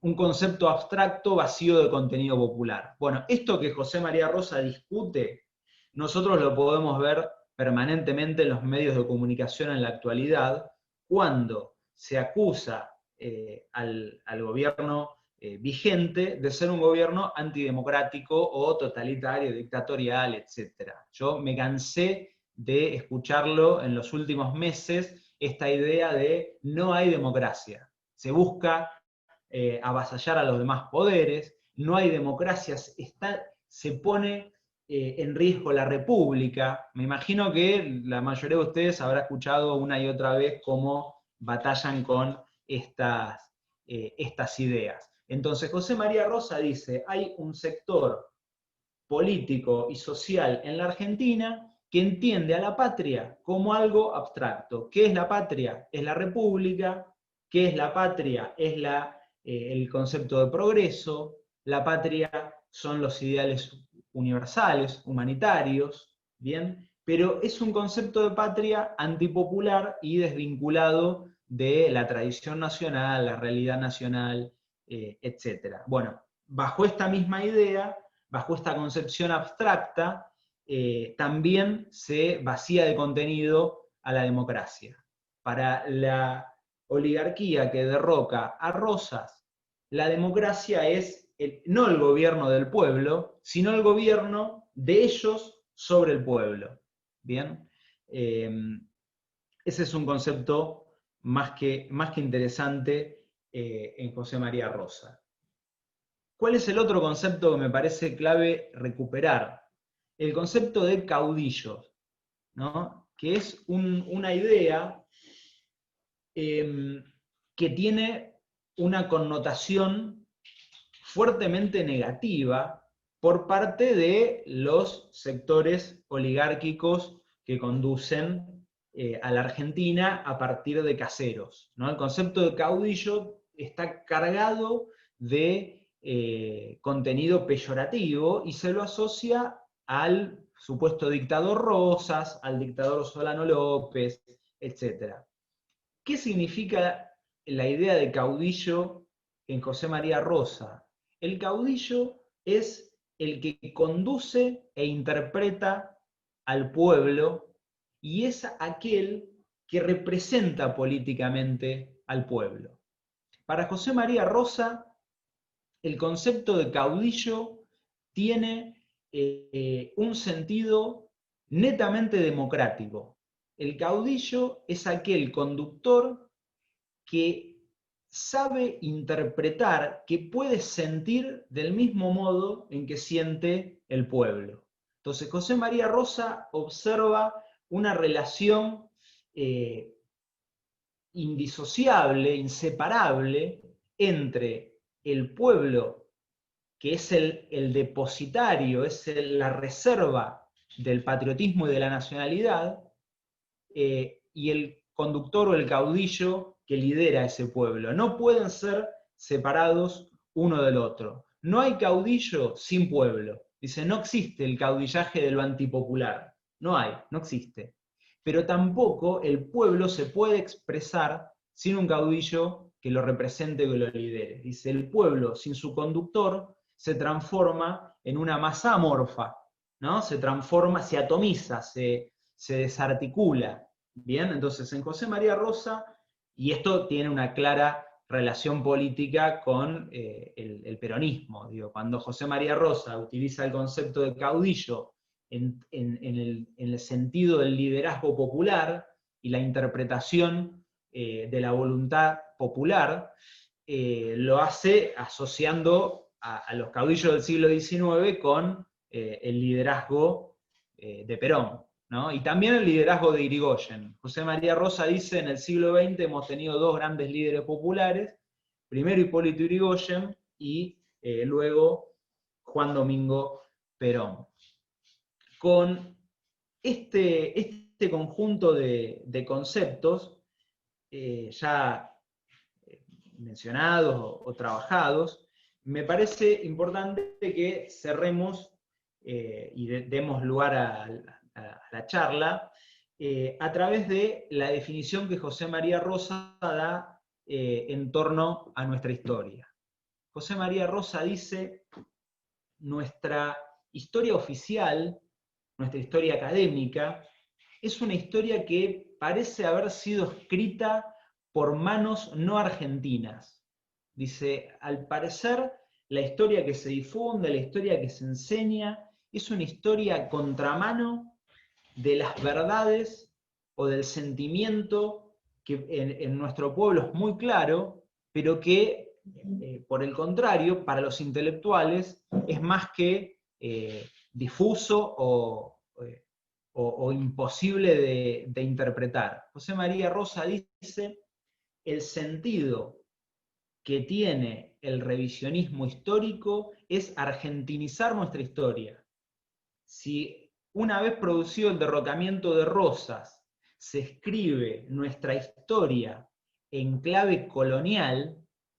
un concepto abstracto vacío de contenido popular. Bueno, esto que José María Rosa discute, nosotros lo podemos ver permanentemente en los medios de comunicación en la actualidad, cuando se acusa al gobierno vigente de ser un gobierno antidemocrático o totalitario, dictatorial, etc. Yo me cansé de escucharlo en los últimos meses, esta idea de no hay democracia. Se busca avasallar a los demás poderes, no hay democracia, se pone en riesgo la república. Me imagino que la mayoría de ustedes habrá escuchado una y otra vez cómo batallan con estas ideas. Entonces José María Rosa dice, hay un sector político y social en la Argentina que entiende a la patria como algo abstracto. ¿Qué es la patria? Es la república. ¿Qué es la patria? Es el concepto de progreso. La patria son los ideales universales, humanitarios, ¿bien? Pero es un concepto de patria antipopular y desvinculado de la tradición nacional, la realidad nacional, etc. Bueno, bajo esta misma idea, bajo esta concepción abstracta, también se vacía de contenido a la democracia. Para la oligarquía que derroca a Rosas, la democracia es no el gobierno del pueblo, sino el gobierno de ellos sobre el pueblo. ¿Bien? Ese es un concepto más que interesante en José María Rosa. ¿Cuál es el otro concepto que me parece clave recuperar? El concepto de caudillo, ¿no? Que es una idea que tiene una connotación fuertemente negativa por parte de los sectores oligárquicos que conducen a la Argentina a partir de caseros, ¿no? El concepto de caudillo está cargado de contenido peyorativo y se lo asocia al supuesto dictador Rosas, al dictador Solano López, etc. ¿Qué significa la idea de caudillo en José María Rosa? El caudillo es el que conduce e interpreta al pueblo y es aquel que representa políticamente al pueblo. Para José María Rosa, el concepto de caudillo tiene un sentido netamente democrático. El caudillo es aquel conductor que sabe interpretar, que puede sentir del mismo modo en que siente el pueblo. Entonces, José María Rosa observa una relación indisociable, inseparable, entre el pueblo, que es el depositario, es la reserva del patriotismo y de la nacionalidad, y el conductor o el caudillo que lidera ese pueblo. No pueden ser separados uno del otro. No hay caudillo sin pueblo. Dice, no existe el caudillaje de lo antipopular. No hay, no existe. Pero tampoco el pueblo se puede expresar sin un caudillo que lo represente, que lo lidere. Dice, el pueblo sin su conductor se transforma en una masa amorfa, ¿no? Se transforma, se atomiza, se desarticula. Bien, entonces en José María Rosa, y esto tiene una clara relación política con el peronismo. Digo, cuando José María Rosa utiliza el concepto de caudillo en el sentido del liderazgo popular y la interpretación de la voluntad popular, lo hace asociando a los caudillos del siglo XIX con el liderazgo de Perón, ¿no? Y también el liderazgo de Irigoyen. José María Rosa dice, en el siglo XX hemos tenido dos grandes líderes populares, primero Hipólito Yrigoyen y luego Juan Domingo Perón. Con este conjunto de conceptos ya mencionados o trabajados, me parece importante que cerremos y demos lugar a la charla a través de la definición que José María Rosa da en torno a nuestra historia. José María Rosa dice, nuestra historia oficial, nuestra historia académica, es una historia que parece haber sido escrita por manos no argentinas. Dice, al parecer, la historia que se difunde, la historia que se enseña, es una historia a contramano de las verdades o del sentimiento que en nuestro pueblo es muy claro, pero que, por el contrario, para los intelectuales es más que difuso o imposible de interpretar. José María Rosa dice, el sentido que tiene el revisionismo histórico es argentinizar nuestra historia. Si una vez producido el derrocamiento de Rosas, se escribe nuestra historia en clave colonial,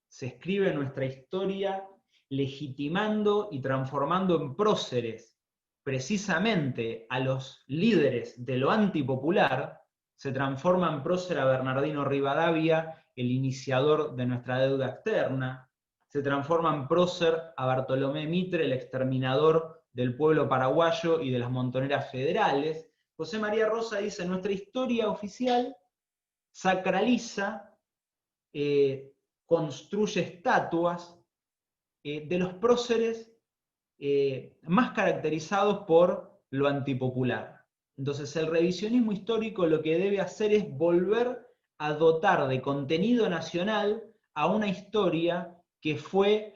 se escribe nuestra historia legitimando y transformando en próceres precisamente a los líderes de lo antipopular, se transforma en prócer a Bernardino Rivadavia, el iniciador de nuestra deuda externa, se transforma en prócer a Bartolomé Mitre, el exterminador del pueblo paraguayo y de las montoneras federales. José María Rosa dice, nuestra historia oficial sacraliza, construye estatuas de los próceres más caracterizados por lo antipopular. Entonces el revisionismo histórico lo que debe hacer es volver a dotar de contenido nacional a una historia que fue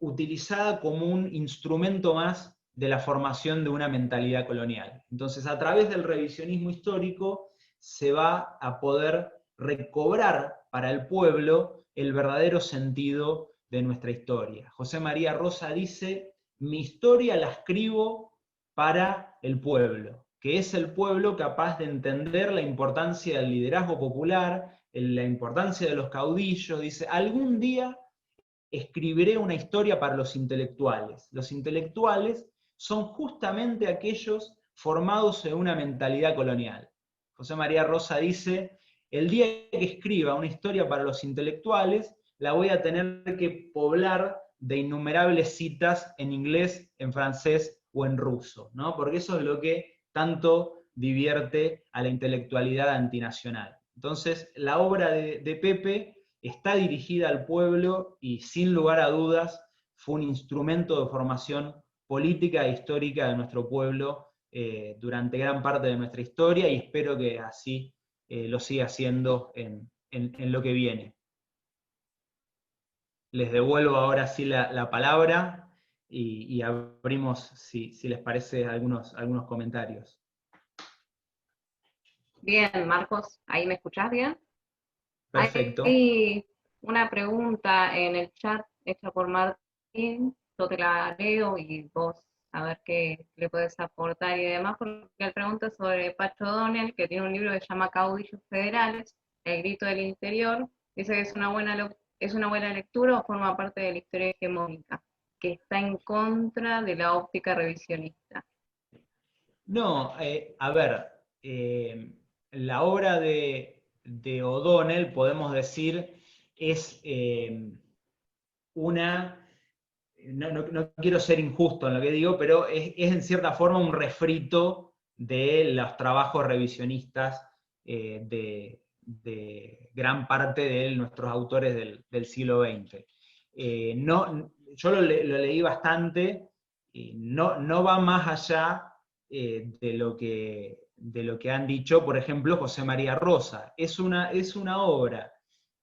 utilizada como un instrumento más de la formación de una mentalidad colonial. Entonces, a través del revisionismo histórico se va a poder recobrar para el pueblo el verdadero sentido de nuestra historia. José María Rosa dice, mi historia la escribo para el pueblo, que es el pueblo capaz de entender la importancia del liderazgo popular, la importancia de los caudillos. Dice, algún día escribiré una historia para los intelectuales. Los intelectuales son justamente aquellos formados en una mentalidad colonial. José María Rosa dice, el día que escriba una historia para los intelectuales, la voy a tener que poblar de innumerables citas en inglés, en francés o en ruso, ¿no? Porque eso es lo que tanto divierte a la intelectualidad antinacional. Entonces, la obra de Pepe está dirigida al pueblo y sin lugar a dudas fue un instrumento de formación política e histórica de nuestro pueblo durante gran parte de nuestra historia, y espero que así lo siga haciendo en lo que viene. Les devuelvo ahora sí la palabra y abrimos, si les parece, algunos comentarios. Bien, Marcos, ¿ahí me escuchás bien? Perfecto. Hay una pregunta en el chat hecha por Martín, yo te la leo y vos a ver qué le puedes aportar y demás, porque él pregunta sobre Pacho Donel, que tiene un libro que se llama Caudillos Federales, El Grito del Interior, dice que es una buena lectura o forma parte de la historia hegemónica, que está en contra de la óptica revisionista. No, a ver, la obra de O'Donnell, podemos decir, es una, no quiero ser injusto en lo que digo, pero es en cierta forma un refrito de los trabajos revisionistas de gran parte de nuestros autores del siglo XX. Yo lo leí bastante, y no va más allá de lo que han dicho, por ejemplo, José María Rosa. Es una obra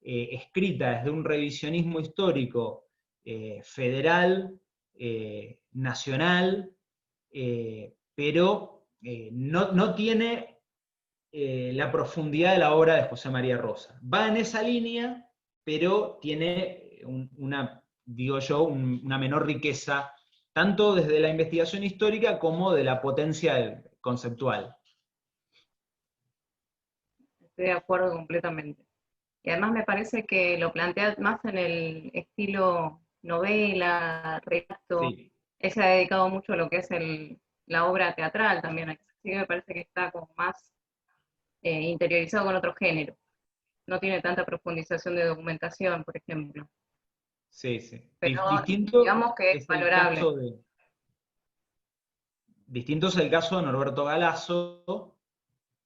escrita desde un revisionismo histórico federal, nacional, pero no tiene la profundidad de la obra de José María Rosa. Va en esa línea, pero tiene digo yo, una menor riqueza, tanto desde la investigación histórica como de la potencia conceptual. Estoy de acuerdo completamente. Y además me parece que lo plantea más en el estilo novela, relato. Sí, Él se ha dedicado mucho a lo que es la obra teatral también, así que me parece que está como más interiorizado con otro género. No tiene tanta profundización de documentación, por ejemplo. sí, sí. Pero Distinto digamos que es es el valorable. caso de Norberto Galasso,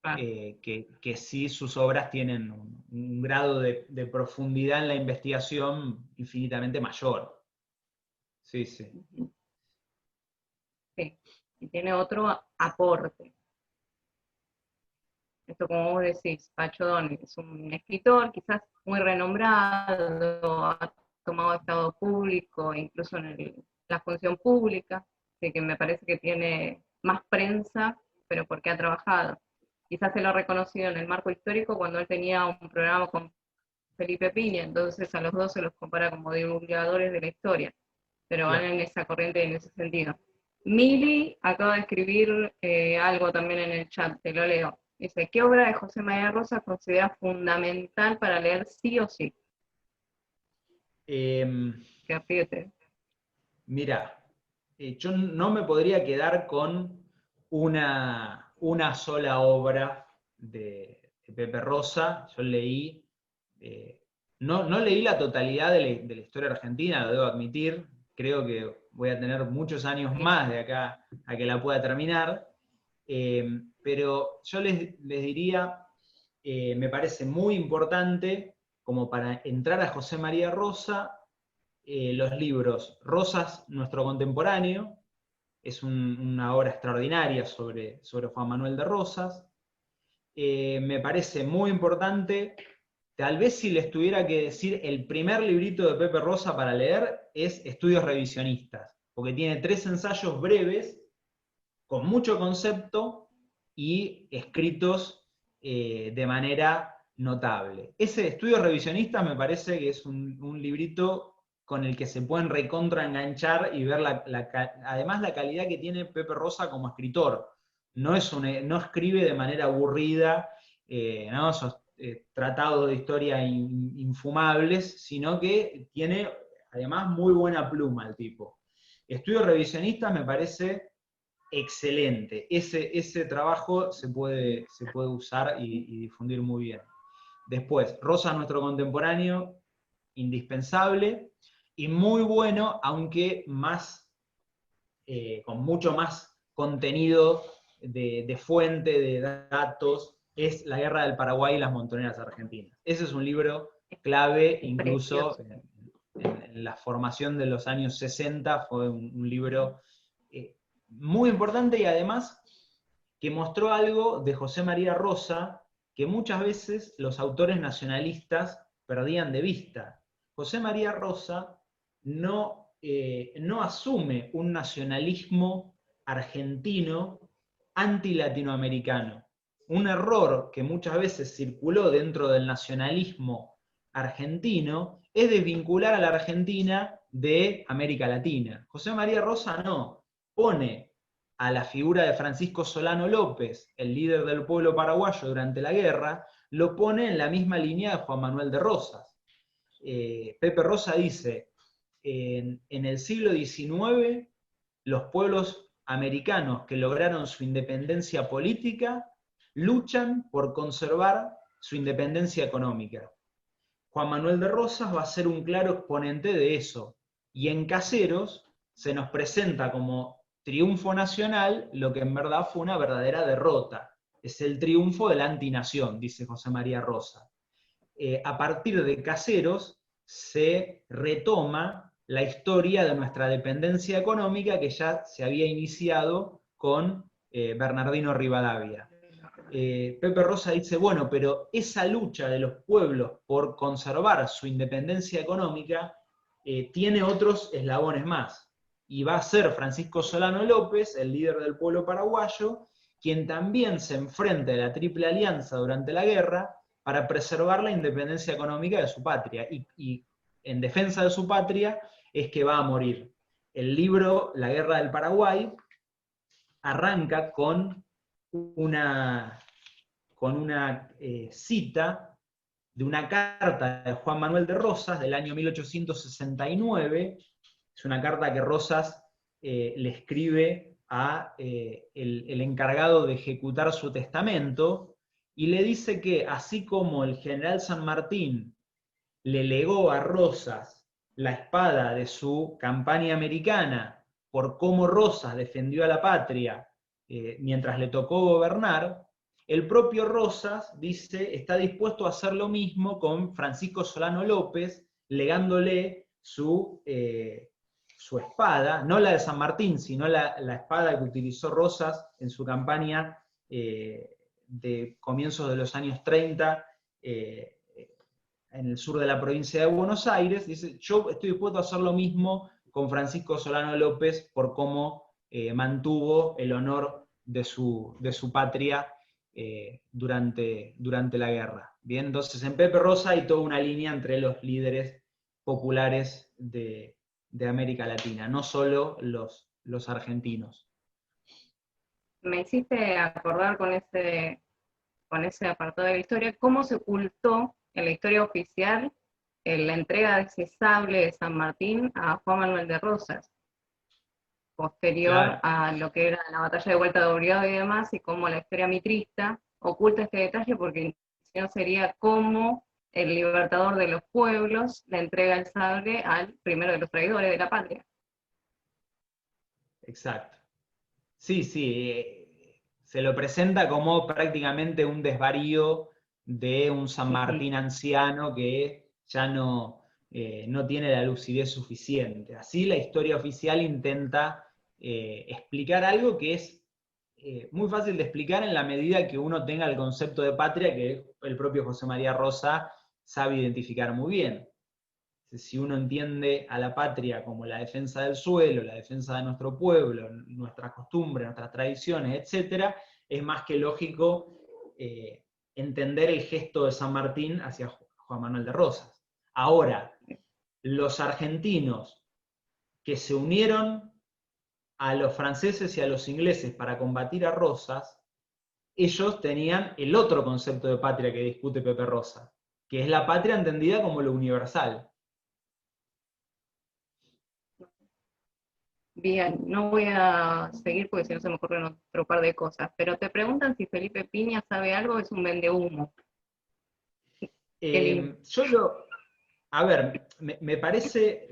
Ah, que sí sus obras tienen un grado de profundidad en la investigación infinitamente mayor. Sí, sí. sí. Y tiene otro aporte. Esto, como vos decís, Pacho Donel es un escritor quizás muy renombrado, ha tomado estado público, incluso en la función pública, así que me parece que tiene más prensa, pero porque ha trabajado. Quizás se lo ha reconocido en el marco histórico cuando él tenía un programa con Felipe Piña, entonces a los dos se los compara como divulgadores de la historia, pero van Claro. en esa corriente en ese sentido. Mili acaba de escribir algo también en el chat, te lo leo. Dice, ¿qué obra de José María Rosa considera fundamental para leer sí o sí? Eh, Que apriete. Mirá, yo no me podría quedar con una sola obra de Pepe Rosa. Yo leí, no leí la totalidad de la historia argentina, lo debo admitir. creo que voy a tener muchos años más de acá a que la pueda terminar, pero yo les diría, me parece muy importante, como para entrar a José María Rosa, los libros Rosas, nuestro contemporáneo, es una obra extraordinaria sobre Juan Manuel de Rosas. Me parece muy importante, tal vez si les tuviera que decir el primer librito de Pepe Rosa para leer, es Estudios Revisionistas, porque tiene 3 ensayos breves, con mucho concepto y escritos de manera notable. Ese Estudios Revisionistas me parece que es un librito con el que se pueden recontraenganchar y ver además la calidad que tiene Pepe Rosa como escritor. No escribe de manera aburrida, ¿no? Esos tratados de historia infumables, sino que tiene además muy buena pluma el tipo. Estudios Revisionistas me parece excelente. Ese trabajo se puede usar y difundir muy bien. Después, Rosa, nuestro contemporáneo, indispensable y muy bueno, aunque más, con mucho más contenido de fuente, de datos, es La Guerra del Paraguay y las Montoneras Argentinas. Ese es un libro clave, incluso en la formación de los años 60, fue un libro muy importante y además que mostró algo de José María Rosa que muchas veces los autores nacionalistas perdían de vista. José María Rosa no asume un nacionalismo argentino anti-latinoamericano. Un error que muchas veces circuló dentro del nacionalismo argentino es desvincular a la Argentina de América Latina. José María Rosa no, pone a la figura de Francisco Solano López, el líder del pueblo paraguayo durante la guerra, lo pone en la misma línea de Juan Manuel de Rosas. Pepe Rosa dice, en el siglo XIX, los pueblos americanos que lograron su independencia política luchan por conservar su independencia económica. Juan Manuel de Rosas va a ser un claro exponente de eso. Y en Caseros se nos presenta como triunfo nacional lo que en verdad fue una verdadera derrota. Es el triunfo de la antinación, dice José María Rosa. A partir de Caseros se retoma la historia de nuestra dependencia económica que ya se había iniciado con Bernardino Rivadavia. Pepe Rosa dice, bueno, pero esa lucha de los pueblos por conservar su independencia económica tiene otros eslabones más. Y va a ser Francisco Solano López, el líder del pueblo paraguayo, quien también se enfrenta a la Triple Alianza durante la guerra para preservar la independencia económica de su patria. Y en defensa de su patria es que va a morir. El libro La Guerra del Paraguay arranca con una cita de una carta de Juan Manuel de Rosas del año 1869. Es una carta que Rosas le escribe a el encargado de ejecutar su testamento y le dice que así como el general San Martín le legó a Rosas la espada de su campaña americana por cómo Rosas defendió a la patria mientras le tocó gobernar, el propio Rosas dice está dispuesto a hacer lo mismo con Francisco Solano López, legándole su espada, no la de San Martín, sino la espada que utilizó Rosas en su campaña de comienzos de los años 30, en el sur de la provincia de Buenos Aires. Dice, yo estoy dispuesto a hacer lo mismo con Francisco Solano López por cómo mantuvo el honor de su patria durante la guerra. Bien, entonces en Pepe Rosa hay toda una línea entre los líderes populares de América Latina, no solo los argentinos. Me hiciste acordar con ese apartado de la historia, cómo se ocultó en la historia oficial la entrega de ese sable de San Martín a Juan Manuel de Rosas, posterior Claro. a lo que era la batalla de Vuelta de Obligado y demás, y cómo la historia mitrista oculta este detalle, porque si no sería como el libertador de los pueblos le entrega el sable al primero de los traidores de la patria. exacto. Sí, sí, se lo presenta como prácticamente un desvarío de un San Ujú. Martín anciano que ya no tiene la lucidez suficiente. Así la historia oficial intenta explicar algo que es muy fácil de explicar en la medida que uno tenga el concepto de patria que el propio José María Rosa sabe identificar muy bien. Si uno entiende a la patria como la defensa del suelo, la defensa de nuestro pueblo, nuestras costumbres, nuestras tradiciones, etc., es más que lógico entender el gesto de San Martín hacia Juan Manuel de Rosas. Ahora, los argentinos que se unieron a los franceses y a los ingleses para combatir a Rosas, ellos tenían el otro concepto de patria que discute Pepe Rosa, que es la patria entendida como lo universal. Bien, no voy a seguir porque si no se me ocurren otro par de cosas, pero te preguntan si Felipe Piña sabe algo, es un vendehumo. Qué lindo. Yo a ver, me parece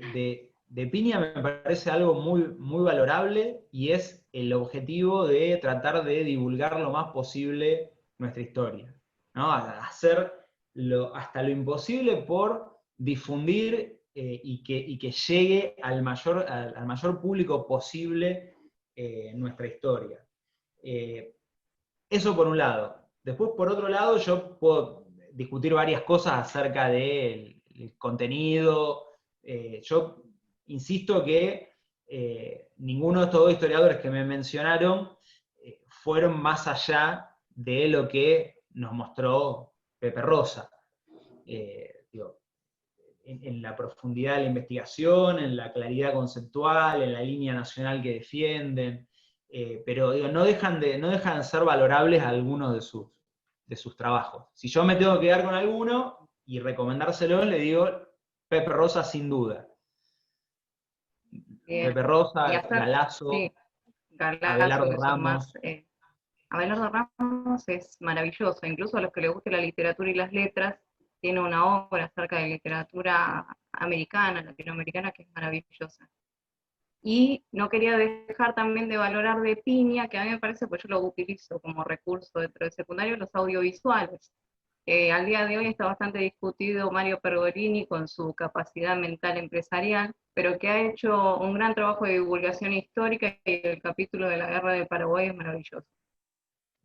de Piña me parece algo muy, muy valorable y es el objetivo de tratar de divulgar lo más posible nuestra historia, ¿no? Hacer hasta lo imposible por difundir y que llegue al mayor público posible nuestra historia. Eh, Eso por un lado. Después, por otro lado, yo puedo discutir varias cosas acerca del contenido. Yo insisto que ninguno de estos dos historiadores que me mencionaron fueron más allá de lo que nos mostró Pepe Rosa. Digo, en la profundidad de la investigación, en la claridad conceptual, en la línea nacional que defienden, pero digo, no dejan de ser valorables algunos de sus trabajos. Si yo me tengo que quedar con alguno y recomendárselo, le digo Pepe Rosa sin duda. Bien. Pepe Y Rosa, hacer, sí, Galazo, Galazo, Abelardo que son más. Ramos. Abelardo Ramos es maravilloso, incluso a los que les guste la literatura y las letras, tiene una obra acerca de literatura americana, latinoamericana, que es maravillosa. Y no quería dejar también de valorar de Piña, que a mí me parece, pues yo lo utilizo como recurso dentro del secundario, los audiovisuales. Al día de hoy está bastante discutido Mario Pergolini con su capacidad mental empresarial, pero que ha hecho un gran trabajo de divulgación histórica y el capítulo de la Guerra de Paraguay es maravilloso.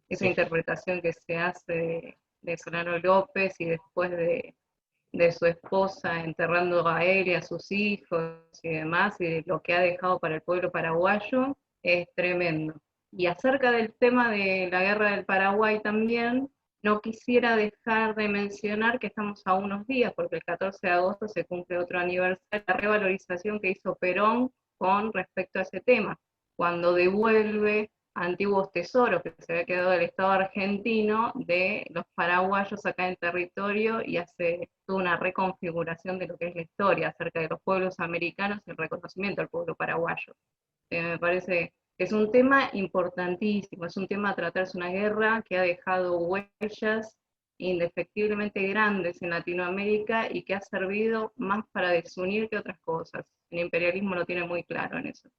Esa Sí. interpretación que se hace de Solano López y después de su esposa enterrando a él y a sus hijos y demás, y de lo que ha dejado para el pueblo paraguayo, es tremendo. Y acerca del tema de la guerra del Paraguay también, no quisiera dejar de mencionar que estamos a unos días, porque el 14 de agosto se cumple otro aniversario, la revalorización que hizo Perón con respecto a ese tema, cuando devuelve antiguos tesoros que se había quedado del Estado argentino de los paraguayos acá en territorio y hace toda una reconfiguración de lo que es la historia acerca de los pueblos americanos y el reconocimiento al pueblo paraguayo. Me parece que es un tema importantísimo, es un tema a tratarse una guerra que ha dejado huellas indefectiblemente grandes en Latinoamérica y que ha servido más para desunir que otras cosas. El imperialismo lo tiene muy claro en eso.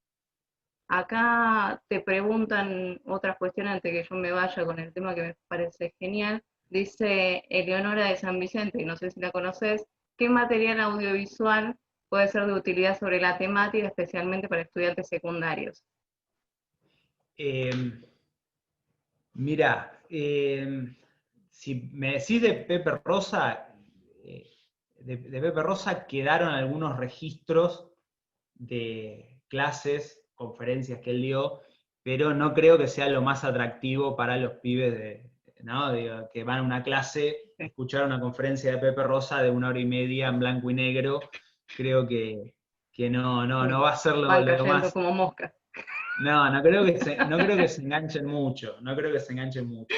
Acá te preguntan otras cuestiones antes que yo me vaya con el tema que me parece genial. Dice Eleonora de San Vicente, y no sé si la conoces, ¿qué material audiovisual puede ser de utilidad sobre la temática, especialmente para estudiantes secundarios? Eh, Mirá, si me decís de Pepe Rosa, eh, de Pepe Rosa quedaron algunos registros de clases, conferencias que él dio, pero no creo que sea lo más atractivo para los pibes ¿no? Digo, que van a una clase, Sí, escuchar una conferencia de Pepe Rosa de 1 hora y media en blanco y negro. Creo que no sí, va a ser lo, van lo cayendo más. como moscas. No, no creo que se enganchen mucho, no creo que se enganchen mucho.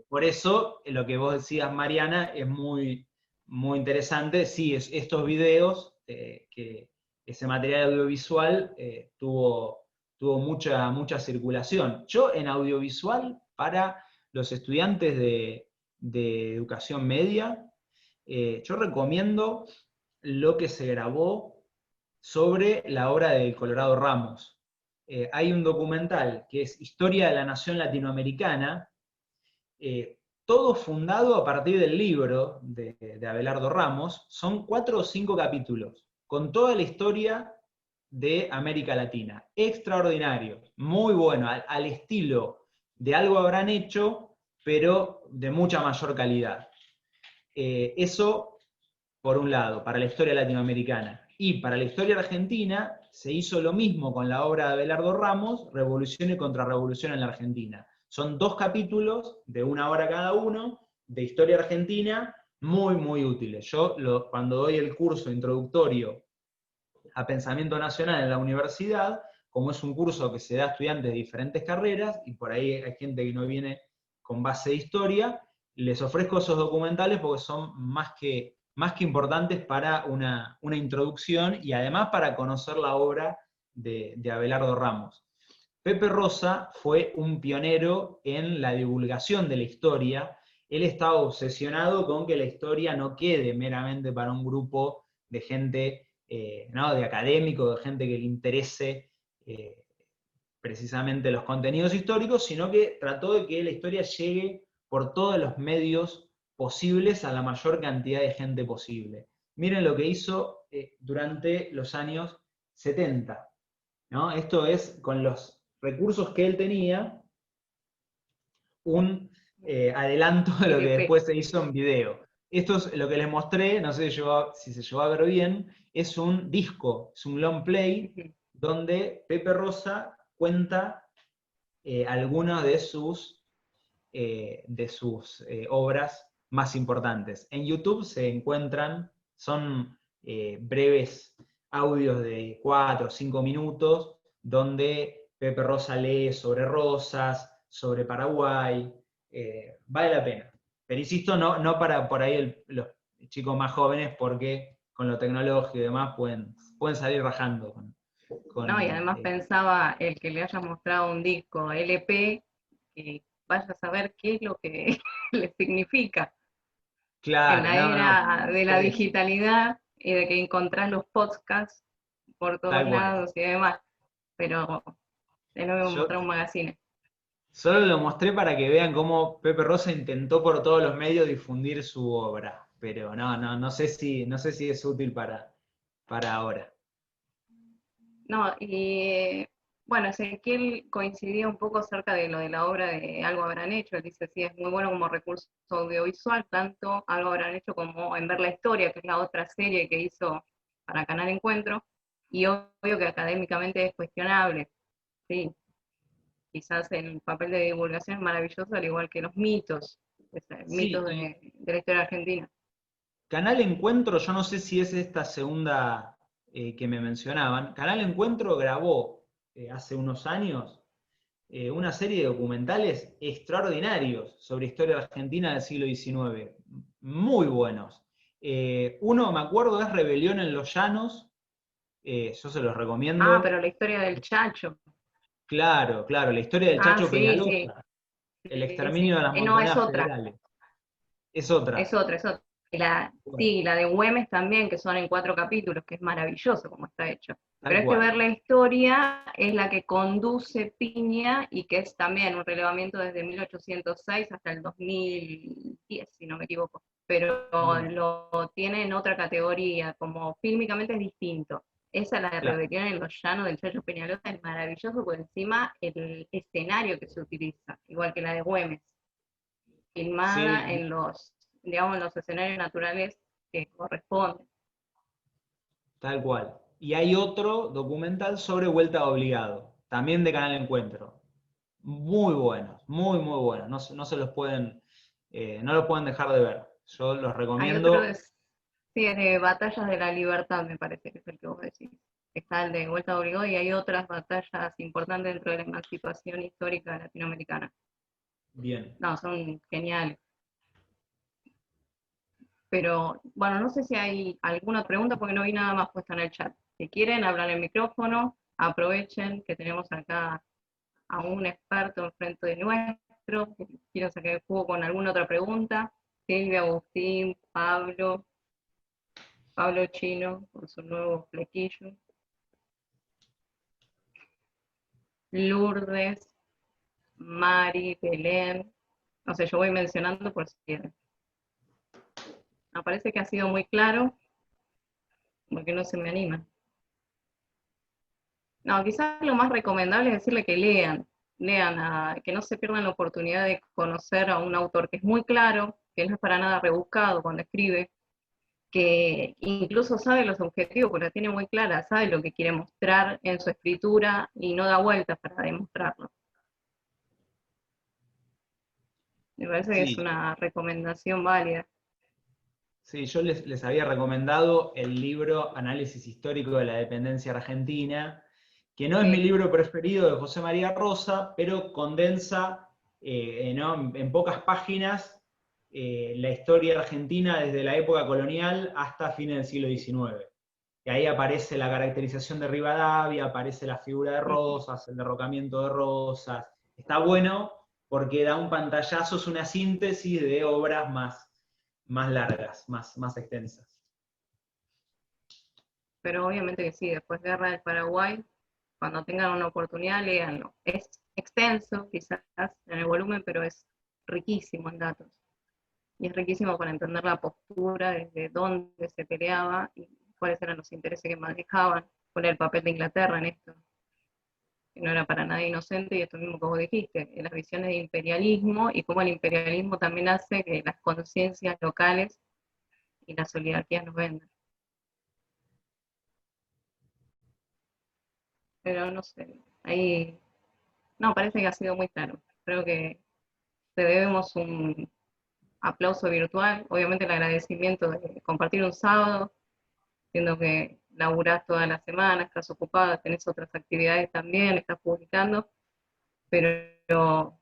Por eso, lo que vos decías, Mariana, es muy, muy interesante. Sí, estos videos, que ese material audiovisual tuvo mucha circulación. Yo en audiovisual, para los estudiantes de educación media, yo recomiendo lo que se grabó sobre la obra de Colorado Ramos. hay un documental que es Historia de la Nación Latinoamericana, todo fundado a partir del libro de Abelardo Ramos. Son 4 o 5 capítulos, con toda la historia de América Latina. Extraordinario, muy bueno, al estilo de Algo Habrán Hecho, pero de mucha mayor calidad. Eso, por un lado, para la historia latinoamericana. Y para la historia argentina, se hizo lo mismo con la obra de Abelardo Ramos, Revolución y Contrarrevolución en la Argentina. Son 2 capítulos de 1 hora cada uno, de historia argentina, muy, muy útiles. Yo, cuando doy el curso introductorio a Pensamiento Nacional en la universidad, como es un curso que se da a estudiantes de diferentes carreras, y por ahí hay gente que no viene con base de historia, les ofrezco esos documentales porque son más que importantes para una introducción y además para conocer la obra de Abelardo Ramos. Pepe Rosa fue un pionero en la divulgación de la historia. Él estaba obsesionado con que la historia no quede meramente para un grupo de gente, ¿no? De académicos, de gente que le interese precisamente los contenidos históricos, sino que trató de que la historia llegue por todos los medios posibles a la mayor cantidad de gente posible. Miren lo que hizo durante los años 70, ¿no? Esto es con los recursos que él tenía, un adelanto de lo que LP. después se hizo en video. Esto es lo que les mostré, no sé si se llevó a ver bien, es un disco, es un long play, donde Pepe Rosa cuenta algunas de sus obras más importantes. En YouTube se encuentran, son breves audios de 4 o 5 minutos, donde Pepe Rosa lee sobre Rosas, sobre Paraguay, vale la pena. Pero insisto, no para por ahí los chicos más jóvenes, porque con lo tecnológico y demás pueden salir rajando No, y con además pensaba el que le haya mostrado un disco LP, que vaya a saber qué es lo que le significa en claro, la no, era de la por eso, digitalidad y de que encontrás los podcasts por todos tal cual. lados y demás. Pero de nuevo Yo mostrar un magazine. solo lo mostré para que vean cómo Pepe Rosa intentó por todos los medios difundir su obra, pero no sé si es útil para ahora. No, y bueno, Ezequiel coincidía un poco acerca de lo de la obra de Algo Habrán Hecho. Él dice, sí, es muy bueno como recurso audiovisual, tanto Algo Habrán Hecho como en Ver la Historia, que es la otra serie que hizo para Canal Encuentro, y obvio que académicamente es cuestionable, sí, quizás el papel de divulgación es maravilloso, al igual que los mitos, Sí, mitos y de la historia argentina. Canal Encuentro, yo no sé si es esta segunda que me mencionaban, Canal Encuentro grabó hace unos años una serie de documentales extraordinarios sobre historia argentina del siglo XIX, muy buenos. Uno, me acuerdo, es Rebelión en los Llanos, yo se los Ah, recomiendo. pero la historia del Chacho. Claro, claro, la historia del Ah, Chacho sí, sí, Peñalosa, el sí, exterminio sí. de las No, es montoneras otra. federales. Es otra. Es otra, es otra. Bueno, Sí, la de Güemes también, que son en 4 capítulos, que es maravilloso como está hecho. tal Pero es que cual. ver la historia es la que conduce Piña y que es también un relevamiento desde 1806 hasta el 2010, si no me equivoco. Pero Bien, lo tiene en otra categoría, como fílmicamente es distinto. Esa, la de claro, Rebelión en los Llanos del Chacho Peñalosa, es maravilloso por encima el escenario que se utiliza, igual que la de Güemes, filmada sí, en los, digamos, en los escenarios naturales que corresponden. tal cual. Y hay otro documental sobre Vuelta de Obligado, también de Canal Encuentro. Muy buenos, muy, muy buenos. No se los pueden, no los pueden dejar de ver. Yo los Hay otro, recomiendo. sí, es de Batallas de la Libertad, me parece que es el que vos decís. Está el de Vuelta a Obligado y hay otras batallas importantes dentro de la emancipación histórica latinoamericana. Bien. No, son geniales. Pero bueno, no sé si hay alguna pregunta porque no vi nada más puesto en el chat. Si quieren, hablan el micrófono, aprovechen que tenemos acá a un experto enfrente de nuestro, que quiero sacar el juego con alguna otra pregunta. Silvia, Agustín, Pablo Chino, con su nuevo flequillo. Lourdes, Mari, Belén. No sé, yo voy mencionando por si quieren. Me parece que ha sido muy claro, porque no se me anima. No, quizás lo más recomendable es decirle que lean, que no se pierdan la oportunidad de conocer a un autor que es muy claro, que no es para nada rebuscado cuando escribe, que incluso sabe los objetivos, porque la tiene muy clara, sabe lo que quiere mostrar en su escritura y no da vueltas para demostrarlo. Me parece que es Sí, una recomendación válida. sí, yo les había recomendado el libro Análisis Histórico de la Dependencia Argentina, que no es mi Sí, libro preferido de José María Rosa, pero condensa ¿no? en pocas páginas la historia argentina desde la época colonial hasta fines del siglo XIX. Y ahí aparece la caracterización de Rivadavia, aparece la figura de Rosas, el derrocamiento de Rosas. Está bueno porque da un pantallazo, es una síntesis de obras más largas, más extensas. pero obviamente que sí, después Guerra del Paraguay, cuando tengan una oportunidad, léanlo. Es extenso, quizás, en el volumen, pero es riquísimo en datos. Y es riquísimo para entender la postura, desde dónde se peleaba y cuáles eran los intereses que manejaban, cuál era el papel de Inglaterra en esto, que no era para nada inocente, y esto mismo que vos dijiste, en las visiones de imperialismo y cómo el imperialismo también hace que las conciencias locales y las oligarquías nos vendan. Pero no sé, ahí, no, parece que ha sido muy claro. Creo que te debemos un aplauso virtual, obviamente el agradecimiento de compartir un sábado, siendo que laburás toda la semana, estás ocupada, tenés otras actividades también, estás publicando, pero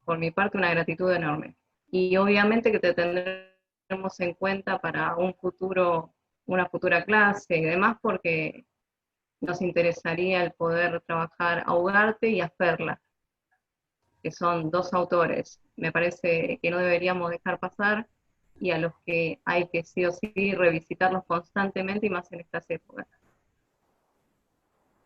por mi parte una gratitud enorme. Y obviamente que te tendremos en cuenta para un futuro, una futura clase y demás, porque nos interesaría el poder trabajar a Ugarte y a Ferla, que son dos autores, me parece que no deberíamos dejar pasar y a los que hay que sí o sí revisitarlos constantemente y más en estas épocas.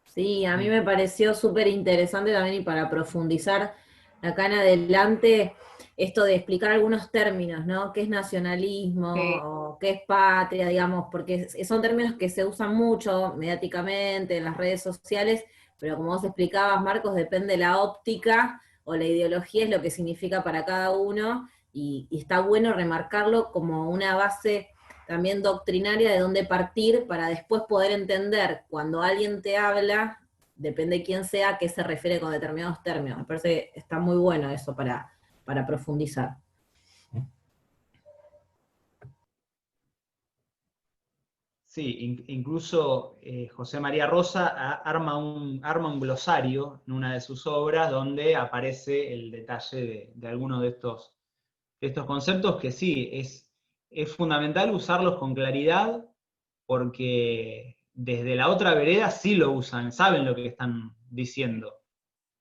Sí, a mí me pareció súper interesante también y para profundizar acá en adelante esto de explicar algunos términos, ¿no? ¿Qué es nacionalismo Sí, o qué es patria, digamos? Porque son términos que se usan mucho mediáticamente en las redes sociales, pero como vos explicabas, Marcos, depende la óptica o la ideología, es lo que significa para cada uno y está bueno remarcarlo como una base también doctrinaria de dónde partir para después poder entender cuando alguien te habla, depende de quién sea, a qué se refiere con determinados términos. Me parece que está muy bueno eso para profundizar. Sí, incluso José María Rosa arma un glosario en una de sus obras donde aparece el detalle de algunos de estos conceptos que sí, es fundamental usarlos con claridad porque desde la otra vereda sí lo usan, saben lo que están diciendo.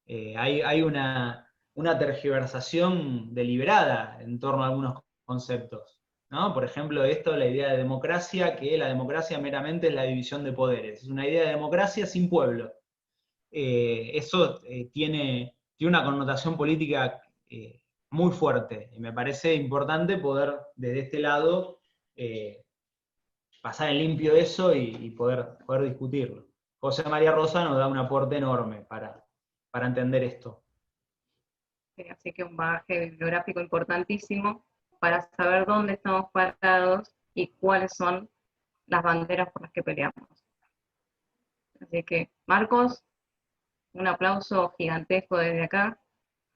Hay una tergiversación deliberada en torno a algunos conceptos, ¿no? Por ejemplo, la idea de democracia, que la democracia meramente es la división de poderes. Es una idea de democracia sin pueblo. Eso tiene una connotación política muy fuerte y me parece importante poder desde este lado pasar en limpio eso y poder discutirlo. José María Rosa nos da un aporte enorme para entender esto. así que un bagaje bibliográfico importantísimo para saber dónde estamos parados y cuáles son las banderas por las que peleamos. Así que, Marcos, un aplauso gigantesco desde acá.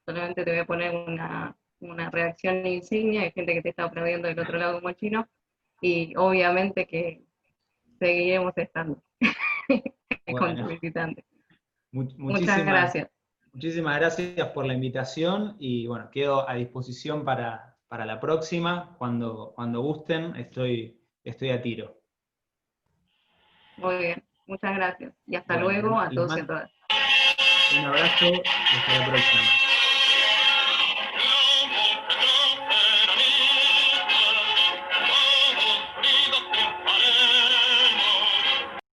Solamente te voy a poner una reacción insignia, hay gente que te está aplaudiendo del otro lado como el chino, y obviamente que seguiremos estando con tu Bueno, visitante. Muchas muchísimas, gracias. muchísimas gracias por la invitación y bueno, quedo a disposición para la próxima. Cuando gusten, estoy a tiro. Muy bien, muchas gracias. Y hasta Bueno, luego a les todos y a mando todas. un abrazo y hasta la próxima.